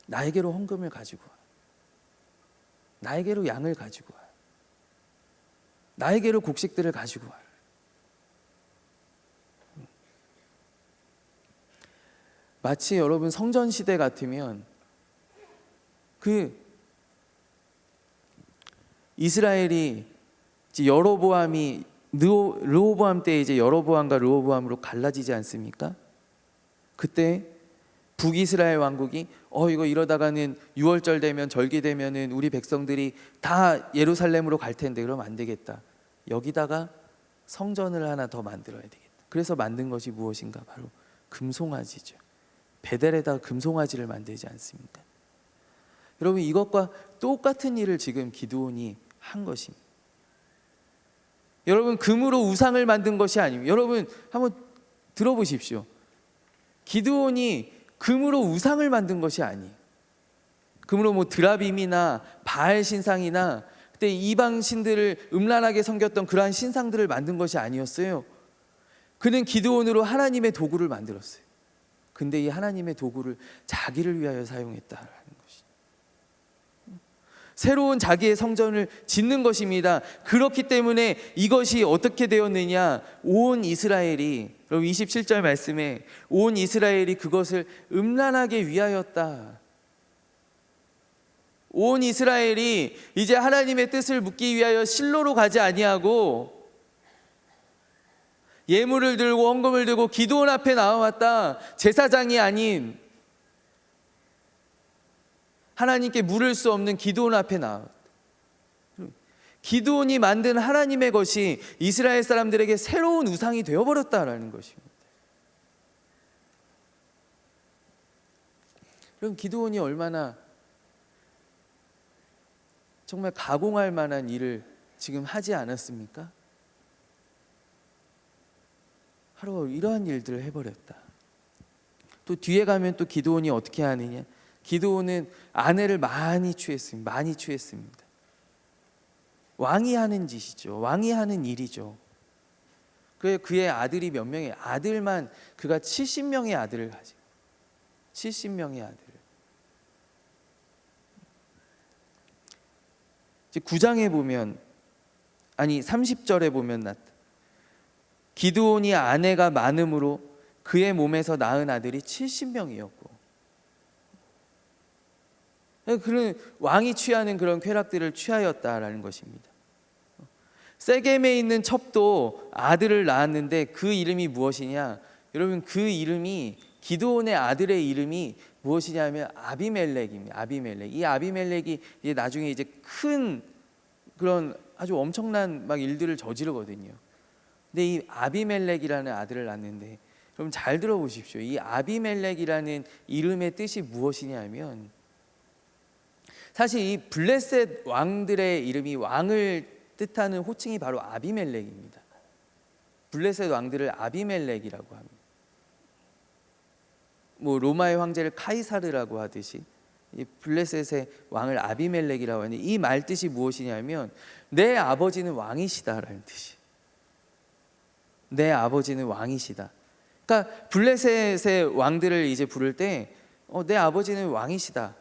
나에게로 헌금을 가지고 와. 나에게로 양을 가지고 와. 나에게로 곡식들을 가지고 와. 마치 여러분 성전 시대 같으면 그 이스라엘이 이제 여로보암이 르호보암 때 이제 여로보암과 르호보암으로 갈라지지 않습니까? 그때 북이스라엘 왕국이 이거 이러다가는 유월절 되면 절기 되면은 우리 백성들이 다 예루살렘으로 갈 텐데 그럼 안 되겠다. 여기다가 성전을 하나 더 만들어야 되겠다. 그래서 만든 것이 무엇인가? 바로 금송아지죠. 베델에다가 금송아지를 만들지 않습니까? 여러분 이것과 똑같은 일을 지금 기드온이 한 것입니다. 여러분 금으로 우상을 만든 것이 아닙니다. 여러분 한번 들어보십시오. 기드온이 금으로 우상을 만든 것이 아니에요. 금으로 뭐 드라빔이나 바알 신상이나 그때 이방 신들을 음란하게 섬겼던 그러한 신상들을 만든 것이 아니었어요. 그는 기드온으로 하나님의 도구를 만들었어요. 근데 이 하나님의 도구를 자기를 위하여 사용했다라는 것이, 새로운 자기의 성전을 짓는 것입니다. 그렇기 때문에 이것이 어떻게 되었느냐, 온 이스라엘이, 여러분 27절 말씀에 온 이스라엘이 그것을 음란하게 위하였다. 온 이스라엘이 이제 하나님의 뜻을 묻기 위하여 실로로 가지 아니하고 예물을 들고 헌금을 들고 기드온 앞에 나와왔다. 제사장이 아닌 하나님께 물을 수 없는 기드온 앞에 나왔다. 기드온이 만든 하나님의 것이 이스라엘 사람들에게 새로운 우상이 되어버렸다라는 것입니다. 그럼 기드온이 얼마나 정말 가공할 만한 일을 지금 하지 않았습니까? 바로 이러한 일들을 해버렸다. 또 뒤에 가면 또 기드온이 어떻게 하느냐? 기드온은 아내를 많이 취했습니다. 많이 취했습니다. 왕이 하는 짓이죠. 왕이 하는 일이죠. 그의 아들이 몇 명의 아들만 그가 70명의 아들을 가지고 70명의 아들을. 이제 9장에 보면, 아니 30절에 보면 기드온이 아내가 많음으로 그의 몸에서 낳은 아들이 70명이었고, 그는 왕이 취하는 그런 쾌락들을 취하였다라는 것입니다. 세겜에 있는 첩도 아들을 낳았는데 그 이름이 무엇이냐? 여러분 그 이름이, 기드온의 아들의 이름이 무엇이냐면 아비멜렉입니다. 아비멜렉. 이 아비멜렉이 이제 나중에 이제 큰 그런 아주 엄청난 막 일들을 저지르거든요. 근데 이 아비멜렉이라는 아들을 낳는데, 여러분 잘 들어보십시오. 이 아비멜렉이라는 이름의 뜻이 무엇이냐면, 사실 이 블레셋 왕들의 이름이, 왕을 뜻하는 호칭이 바로 아비멜렉입니다. 블레셋 왕들을 아비멜렉이라고 합니다. 뭐 로마의 황제를 카이사르라고 하듯이 이 블레셋의 왕을 아비멜렉이라고 하는데, 이 말 뜻이 무엇이냐면 내 아버지는 왕이시다라는 뜻이. 내 아버지는 왕이시다. 그러니까 블레셋의 왕들을 이제 부를 때 내 아버지는 왕이시다.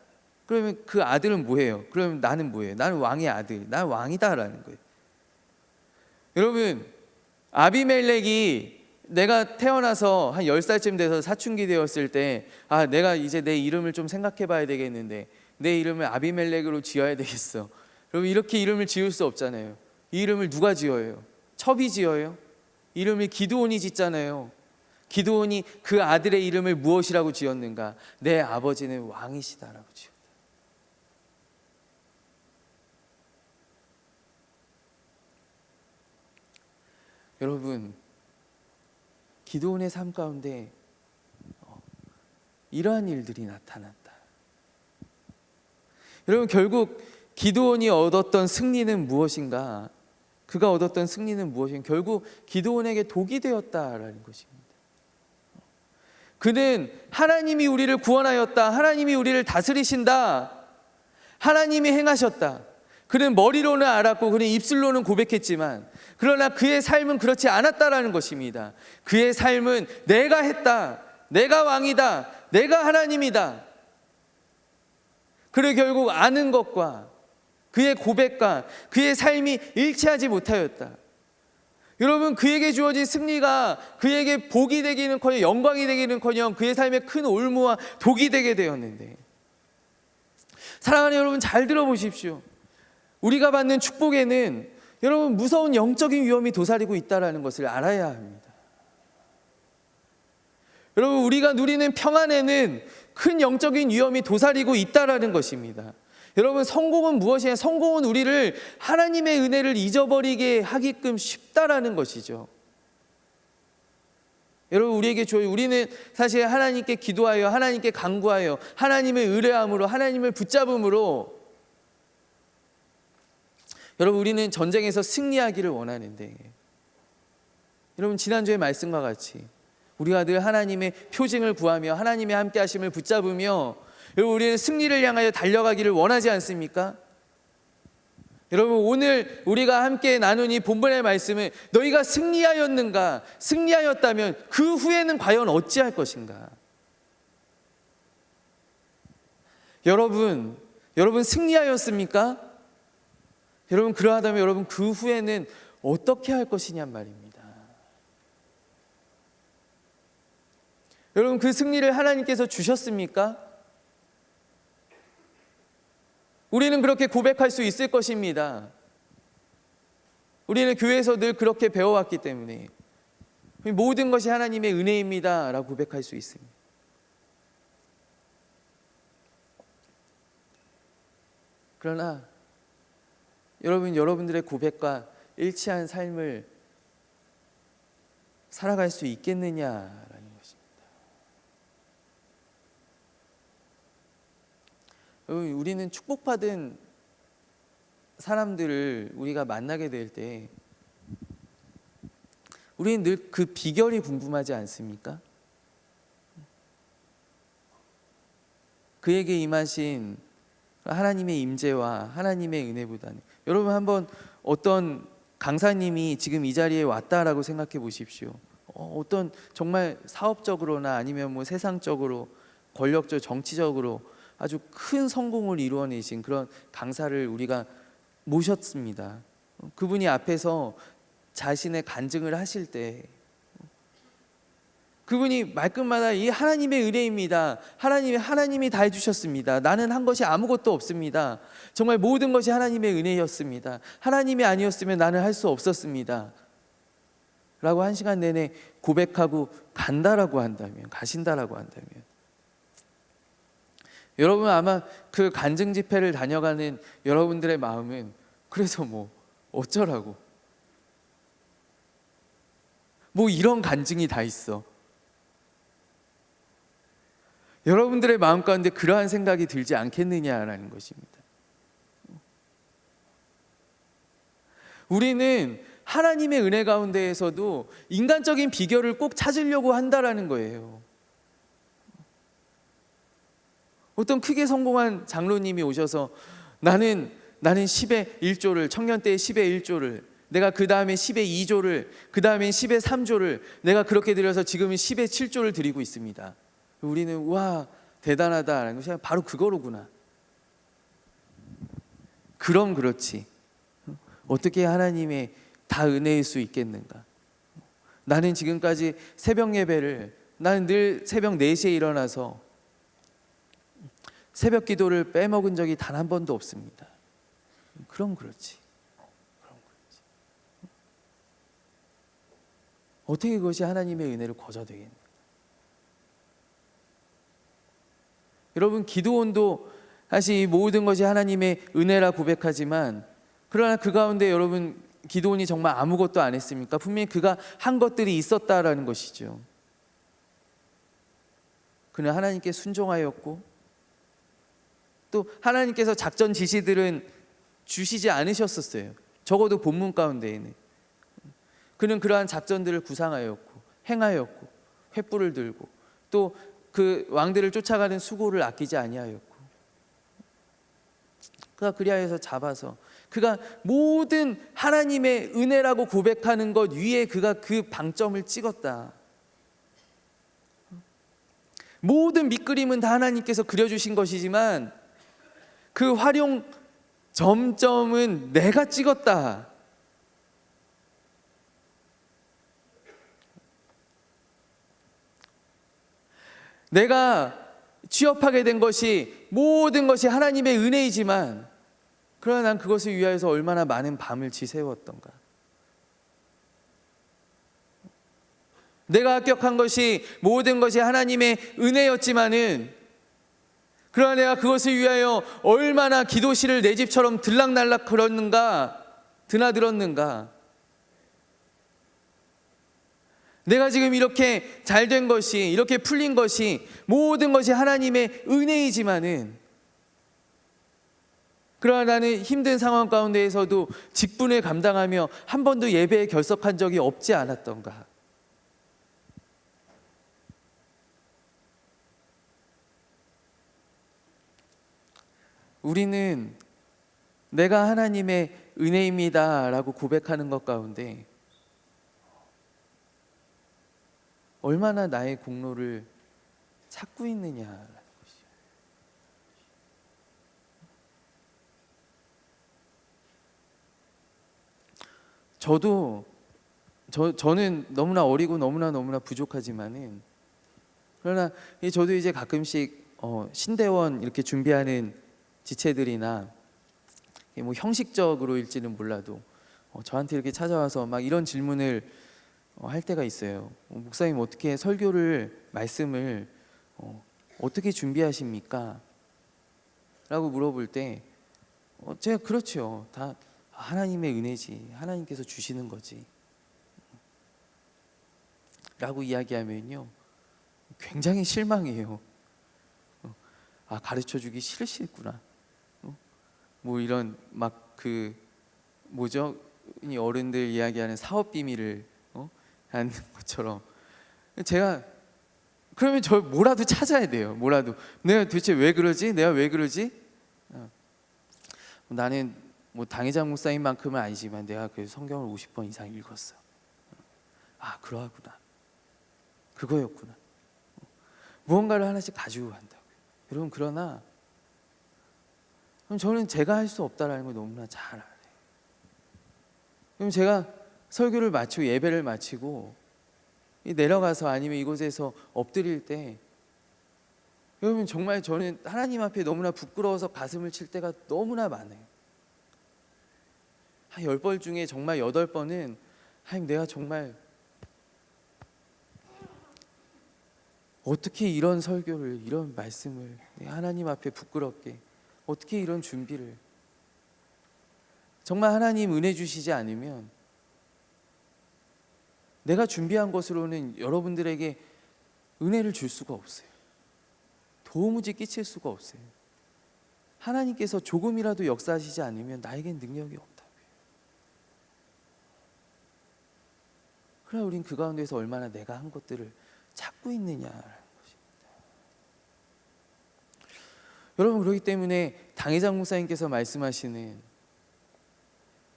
그러면 그 아들은 뭐예요? 그러면 나는 뭐예요? 나는 왕의 아들, 나는 왕이다라는 거예요. 여러분 아비멜렉이 내가 태어나서 한 10살쯤 돼서 사춘기 되었을 때, 내가 이제 내 이름을 좀 생각해 봐야 되겠는데 내 이름을 아비멜렉으로 지어야 되겠어. 여러분 이렇게 이름을 지을 수 없잖아요. 이 이름을 누가 지어요? 첩이 지어요? 이름을 기드온이 짓잖아요. 기드온이 그 아들의 이름을 무엇이라고 지었는가? 내 아버지는 왕이시다라고 지었다. 여러분 기드온의 삶 가운데 이러한 일들이 나타났다. 여러분 결국 기드온이 얻었던 승리는 무엇인가? 그가 얻었던 승리는 무엇인가? 결국 기드온에게 독이 되었다라는 것입니다. 그는 하나님이 우리를 구원하였다, 하나님이 우리를 다스리신다, 하나님이 행하셨다. 그는 머리로는 알았고 그는 입술로는 고백했지만, 그러나 그의 삶은 그렇지 않았다라는 것입니다. 그의 삶은 내가 했다, 내가 왕이다, 내가 하나님이다. 그를 결국 아는 것과 그의 고백과 그의 삶이 일치하지 못하였다. 여러분, 그에게 주어진 승리가 그에게 복이 되기는커녕 영광이 되기는커녕 그의 삶에 큰 올무와 독이 되게 되었는데, 사랑하는 여러분, 잘 들어보십시오. 우리가 받는 축복에는 여러분 무서운 영적인 위험이 도사리고 있다는 것을 알아야 합니다. 여러분, 우리가 누리는 평안에는 큰 영적인 위험이 도사리고 있다는 것입니다. 여러분, 성공은 무엇이냐? 성공은 우리를 하나님의 은혜를 잊어버리게 하기끔 쉽다라는 것이죠. 여러분, 우리는 사실 하나님께 기도하여, 하나님께 간구하여, 하나님을 의뢰함으로, 하나님을 붙잡음으로, 여러분, 우리는 전쟁에서 승리하기를 원하는데, 여러분, 지난주의 말씀과 같이 우리가 늘 하나님의 표징을 구하며 하나님의 함께 하심을 붙잡으며, 여러분, 우리는 승리를 향하여 달려가기를 원하지 않습니까? 여러분, 오늘 우리가 함께 나눈 이 본문의 말씀은 너희가 승리하였는가? 승리하였다면 그 후에는 과연 어찌할 것인가? 여러분 승리하였습니까? 여러분, 그러하다면 여러분 그 후에는 어떻게 할 것이냔 말입니다. 여러분, 그 승리를 하나님께서 주셨습니까? 우리는 그렇게 고백할 수 있을 것입니다. 우리는 교회에서 늘 그렇게 배워왔기 때문에 모든 것이 하나님의 은혜입니다 라고 고백할 수 있습니다. 그러나 여러분들의 고백과 일치한 삶을 살아갈 수 있겠느냐라는 것입니다. 여러분, 우리는 축복받은 사람들을 우리가 만나게 될 때 우리는 늘 그 비결이 궁금하지 않습니까? 그에게 임하신 하나님의 임재와 하나님의 은혜보다는, 여러분 한번 어떤 강사님이 지금 이 자리에 왔다라고 생각해 보십시오. 어떤 정말 사업적으로나 아니면 뭐 세상적으로, 권력적, 정치적으로 아주 큰 성공을 이루어내신 그런 강사를 우리가 모셨습니다. 그분이 앞에서 자신의 간증을 하실 때 그분이 말끝마다 이 하나님의 은혜입니다. 하나님이 다 해주셨습니다. 나는 한 것이 아무것도 없습니다. 정말 모든 것이 하나님의 은혜였습니다. 하나님이 아니었으면 나는 할 수 없었습니다. 라고 한 시간 내내 고백하고 가신다라고 한다면 여러분, 아마 그 간증 집회를 다녀가는 여러분들의 마음은 그래서 뭐 어쩌라고, 뭐 이런 간증이 다 있어. 여러분들의 마음 가운데 그러한 생각이 들지 않겠느냐라는 것입니다. 우리는 하나님의 은혜 가운데에서도 인간적인 비결을 꼭 찾으려고 한다라는 거예요. 어떤 크게 성공한 장로님이 오셔서 나는 10의 1조를, 청년 때의 10의 1조를, 내가 그 다음에 10의 2조를, 그 다음에 10의 3조를 내가 그렇게 드려서 지금은 10의 7조를 드리고 있습니다. 우리는 와, 대단하다라는 것이 바로 그거로구나. 그럼 그렇지, 어떻게 하나님의 다 은혜일 수 있겠는가? 나는 지금까지 새벽 예배를, 나는 늘 새벽 4시에 일어나서 새벽 기도를 빼먹은 적이 단 한 번도 없습니다. 그럼 그렇지. 어떻게 그것이 하나님의 은혜를 거저되겠냐? 여러분, 기도원도 사실 이 모든 것이 하나님의 은혜라 고백하지만, 그러나 그 가운데 여러분, 기도원이 정말 아무것도 안 했습니까? 분명히 그가 한 것들이 있었다라는 것이죠. 그는 하나님께 순종하였고, 또 하나님께서 작전 지시들은 주시지 않으셨었어요. 적어도 본문 가운데에는. 그는 그러한 작전들을 구상하였고 행하였고 횃불을 들고 또 그 왕들을 쫓아가는 수고를 아끼지 아니하였고, 그가 그리하여서 잡아서 그가 모든 하나님의 은혜라고 고백하는 것 위에 그가 그 방점을 찍었다. 모든 밑그림은 다 하나님께서 그려주신 것이지만 그 활용 점점은 내가 찍었다. 내가 취업하게 된 것이 모든 것이 하나님의 은혜이지만 그러나 난 그것을 위하여서 얼마나 많은 밤을 지새웠던가. 내가 합격한 것이 모든 것이 하나님의 은혜였지만은 그러나 내가 그것을 위하여 얼마나 기도실을 내 집처럼 들락날락 걸었는가, 드나들었는가. 내가 지금 이렇게 잘된 것이, 이렇게 풀린 것이 모든 것이 하나님의 은혜이지만은 그러나 나는 힘든 상황 가운데에서도 직분을 감당하며 한 번도 예배에 결석한 적이 없지 않았던가. 우리는 내가 하나님의 은혜입니다 라고 고백하는 것 가운데 얼마나 나의 공로를 찾고 있느냐라는 것이죠. 저는 너무나 어리고 너무나 부족하지만은 그러나 저도 이제 가끔씩 신대원 이렇게 준비하는 지체들이나 뭐 형식적으로일지는 몰라도 저한테 이렇게 찾아와서 막 이런 질문을 할 때가 있어요. 목사님 어떻게 설교를 말씀을 어떻게 준비하십니까? 라고 물어볼 때 제가 그렇죠. 다 하나님의 은혜지. 하나님께서 주시는 거지. 라고 이야기하면요. 굉장히 실망해요. 가르쳐 주기 싫으시구나. 뭐 이런 막 그 뭐죠? 이 어른들 이야기하는 사업 비밀을 하는 것처럼 제가 그러면 저 뭐라도 찾아야 돼요. 뭐라도 내가 도대체 왜 그러지? 내가 왜 그러지? 나는 뭐 당회장 목사님만큼은 아니지만 내가 그 성경을 50번 이상 읽었어. 그러하구나. 그거였구나. 무언가를 하나씩 가지고 간다고요. 여러분 그러나 그럼 저는 제가 할 수 없다라는 걸 너무나 잘 알아요. 그럼 제가 설교를 마치고 예배를 마치고 내려가서 아니면 이곳에서 엎드릴 때 여러분 정말 저는 하나님 앞에 너무나 부끄러워서 가슴을 칠 때가 너무나 많아요. 한 10번 중에 정말 8번은 하나님 내가 정말 어떻게 이런 설교를 이런 말씀을 하나님 앞에 부끄럽게 어떻게 이런 준비를 정말 하나님 은혜 주시지 않으면 내가 준비한 것으로는 여러분들에게 은혜를 줄 수가 없어요. 도무지 끼칠 수가 없어요. 하나님께서 조금이라도 역사하시지 않으면 나에겐 능력이 없다고요. 그러나 우린 그 가운데서 얼마나 내가 한 것들을 찾고 있느냐라는 것입니다. 여러분 그렇기 때문에 당회장 목사님께서 말씀하시는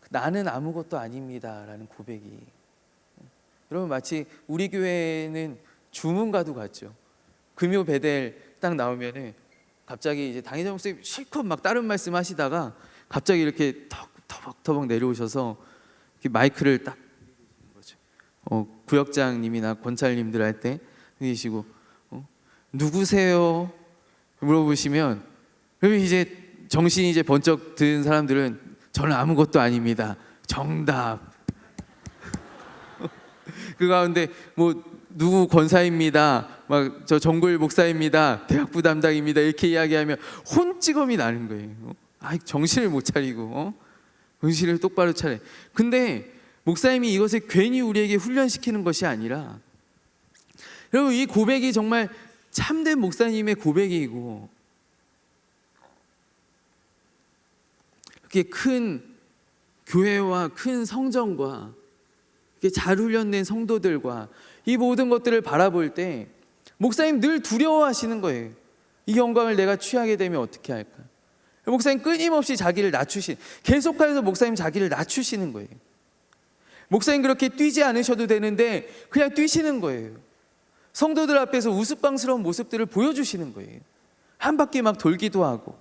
나는 아무것도 아닙니다라는 고백이 여러분 마치 우리 교회는 주문과도 같죠. 금요 베델 딱 나오면은 갑자기 이제 당회장 목사님 실컷 막 다른 말씀 하시다가 갑자기 이렇게 터벅터벅 내려오셔서 이렇게 마이크를 딱 구역장님이나 권찰님들 할 때 계시고 누구세요? 물어보시면 그러면 이제 정신이 이제 번쩍 든 사람들은 저는 아무것도 아닙니다. 정답. 그 가운데 뭐 누구 권사입니다. 막 저 정글 목사입니다. 대학부 담당입니다. 이렇게 이야기하면 혼찌검이 나는 거예요. 정신을 못 차리고 정신을 똑바로 차려. 근데 목사님이 이것을 괜히 우리에게 훈련시키는 것이 아니라 여러분 이 고백이 정말 참된 목사님의 고백이고 그렇게 큰 교회와 큰 성전과 이렇게 잘 훈련된 성도들과 이 모든 것들을 바라볼 때 목사님 늘 두려워하시는 거예요. 이 영광을 내가 취하게 되면 어떻게 할까? 목사님 끊임없이 자기를 계속해서 목사님 자기를 낮추시는 거예요. 목사님 그렇게 뛰지 않으셔도 되는데 그냥 뛰시는 거예요. 성도들 앞에서 우스꽝스러운 모습들을 보여주시는 거예요. 한 바퀴 막 돌기도 하고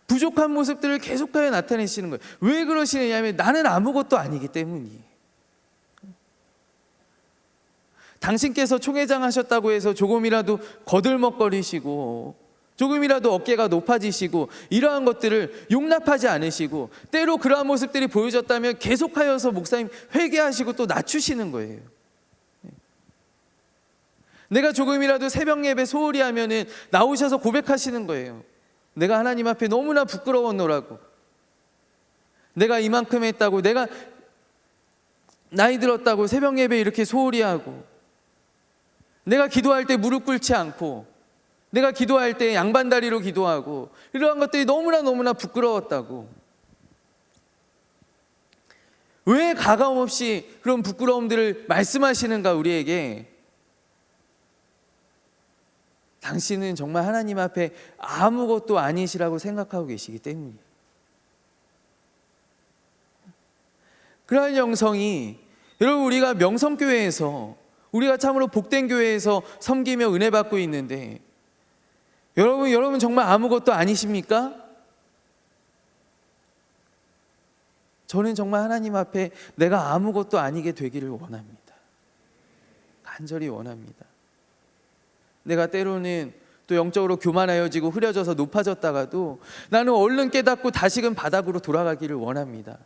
부족한 모습들을 계속하여 나타내시는 거예요. 왜 그러시느냐 하면 나는 아무것도 아니기 때문이에요. 당신께서 총회장 하셨다고 해서 조금이라도 거들먹거리시고 조금이라도 어깨가 높아지시고 이러한 것들을 용납하지 않으시고 때로 그러한 모습들이 보여졌다면 계속하여서 목사님 회개하시고 또 낮추시는 거예요. 내가 조금이라도 새벽 예배 소홀히 하면은 나오셔서 고백하시는 거예요. 내가 하나님 앞에 너무나 부끄러웠노라고. 내가 이만큼 했다고, 내가 나이 들었다고 새벽 예배 이렇게 소홀히 하고, 내가 기도할 때 무릎 꿇지 않고, 내가 기도할 때 양반다리로 기도하고, 이러한 것들이 너무나 부끄러웠다고. 왜 가감 없이 그런 부끄러움들을 말씀하시는가 우리에게? 당신은 정말 하나님 앞에 아무것도 아니시라고 생각하고 계시기 때문이에요. 그러한 영성이, 여러분, 우리가 명성교회에서, 우리가 참으로 복된 교회에서 섬기며 은혜 받고 있는데, 여러분 정말 아무것도 아니십니까? 저는 정말 하나님 앞에 내가 아무것도 아니게 되기를 원합니다. 간절히 원합니다. 내가 때로는 또 영적으로 교만하여지고 흐려져서 높아졌다가도 나는 얼른 깨닫고 다시금 바닥으로 돌아가기를 원합니다.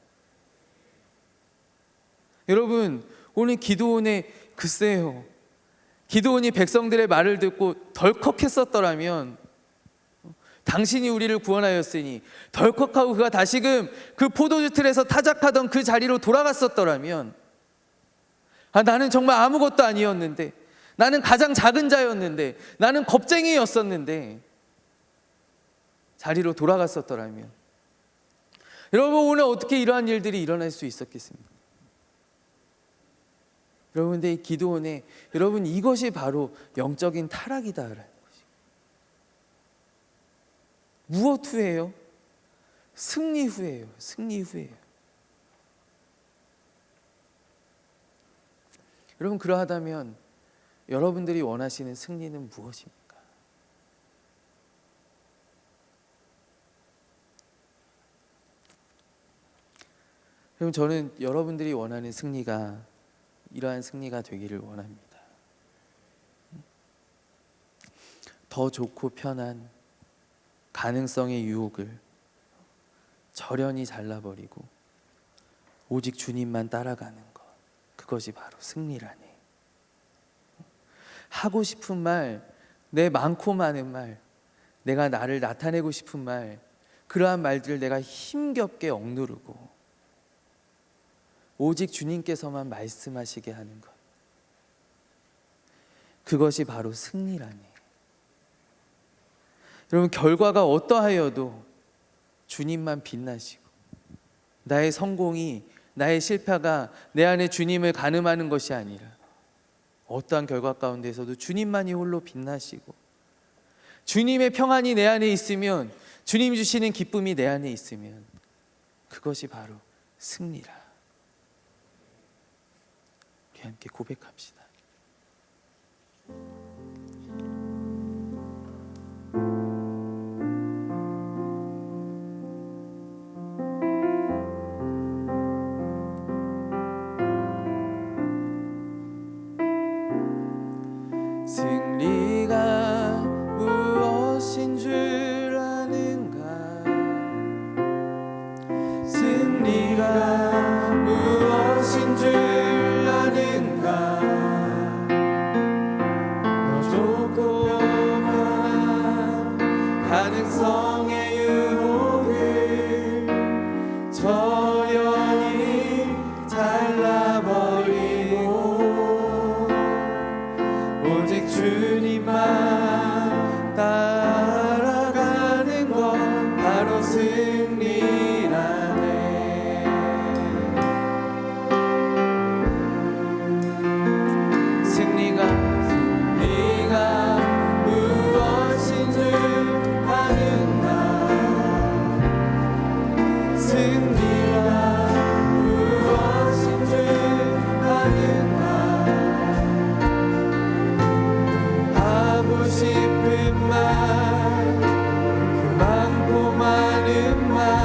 여러분, 오늘 기드온의, 글쎄요, 기드온이 백성들의 말을 듣고 덜컥했었더라면, 당신이 우리를 구원하였으니 덜컥하고 그가 다시금 그 포도주 틀에서 타작하던 그 자리로 돌아갔었더라면, 나는 정말 아무것도 아니었는데, 나는 가장 작은 자였는데, 나는 겁쟁이였었는데 자리로 돌아갔었더라면, 여러분, 오늘 어떻게 이러한 일들이 일어날 수 있었겠습니까? 여러분, 근데 이 기드온의, 여러분, 이것이 바로 영적인 타락이다라는 것이. 무엇 후에요? 승리 후에요. 승리 후에요. 여러분, 그러하다면 여러분들이 원하시는 승리는 무엇입니까? 여러분, 저는 여러분들이 원하는 승리가 이러한 승리가 되기를 원합니다. 더 좋고 편한 가능성의 유혹을 절연히 잘라버리고 오직 주님만 따라가는 것, 그것이 바로 승리라네. 하고 싶은 말, 내 많고 많은 말, 내가 나를 나타내고 싶은 말, 그러한 말들을 내가 힘겹게 억누르고 오직 주님께서만 말씀하시게 하는 것, 그것이 바로 승리라니. 여러분, 결과가 어떠하여도 주님만 빛나시고, 나의 성공이, 나의 실패가 내 안에 주님을 가늠하는 것이 아니라 어떠한 결과 가운데서도 주님만이 홀로 빛나시고, 주님의 평안이 내 안에 있으면, 주님 주시는 기쁨이 내 안에 있으면 그것이 바로 승리라. 우리 함께 고백합시다. 승리가 무엇인 줄 아는가? 승리가 무엇인 줄 아는가? 더 좋고 편한 가능성의 유혹을 절연히 잘라버리고 오직 주님만 따라가는 것, 바로 승리라네. 승리가 무엇인 줄 아는가? 승리가 무엇인 줄 아는가? 하고 싶은 말, 그 많고 많은 말,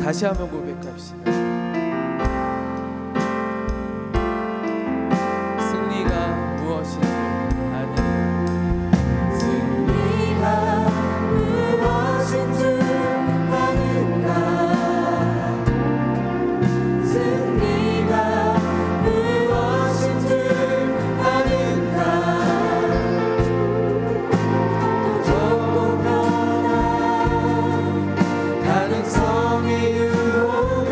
다시 한번 고백합시다. 승리가 무엇인지 아는 승리가 무엇인 줄 아는가 승리가 무엇인 줄 아는가 또 적고 변한 가능성이 유혹을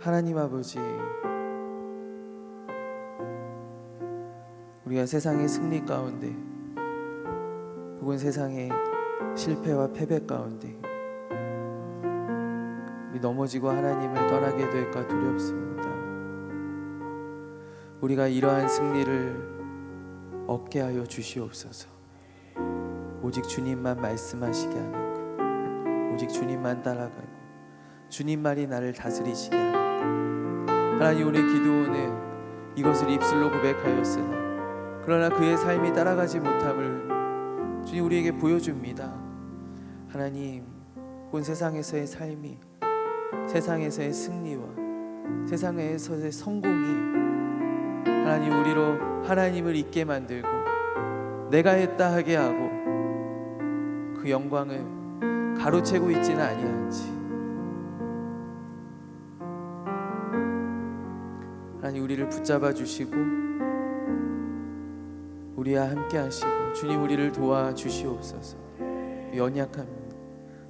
하나님 아버지, 우리가 세상의 승리 가운데 혹은 세상의 실패와 패배 가운데 우리 넘어지고 하나님을 떠나게 될까 두렵습니다. 우리가 이러한 승리를 얻게 하여 주시옵소서. 오직 주님만 말씀하시게 하는 것, 오직 주님만 따라가고 주님만이 나를 다스리시게 하는 것. 하나님, 우리 기도원은 이것을 입술로 고백하였으나 그러나 그의 삶이 따라가지 못함을 주님 우리에게 보여줍니다. 하나님, 온 세상에서의 삶이, 세상에서의 승리와 세상에서의 성공이 하나님 우리로 하나님을 잊게 만들고 내가 했다 하게 하고 그 영광을 가로채고 있지는 아니한지 하나님 우리를 붙잡아 주시고 우리와 함께 하시고 주님 우리를 도와주시옵소서. 연약합니다.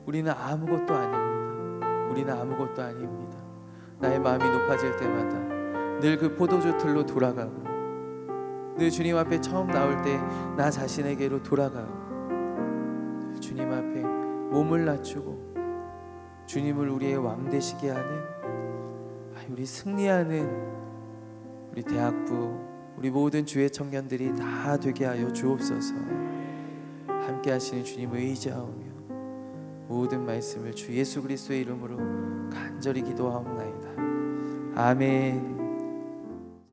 우리는 아무것도 아닙니다. 우리는 아무것도 아닙니다. 나의 마음이 높아질 때마다 늘 그 포도주 틀로 돌아가고 늘 주님 앞에 처음 나올 때 나 자신에게로 돌아가고 주님 앞에 몸을 낮추고 주님을 우리의 왕 되시게 하는 우리 승리하는 우리 대학부 우리 모든 주의 청년들이 다 되게 하여 주옵소서. 함께 하시는 주님을 의지하오며 모든 말씀을 주 예수 그리스도의 이름으로 간절히 기도하옵나이다. 아멘.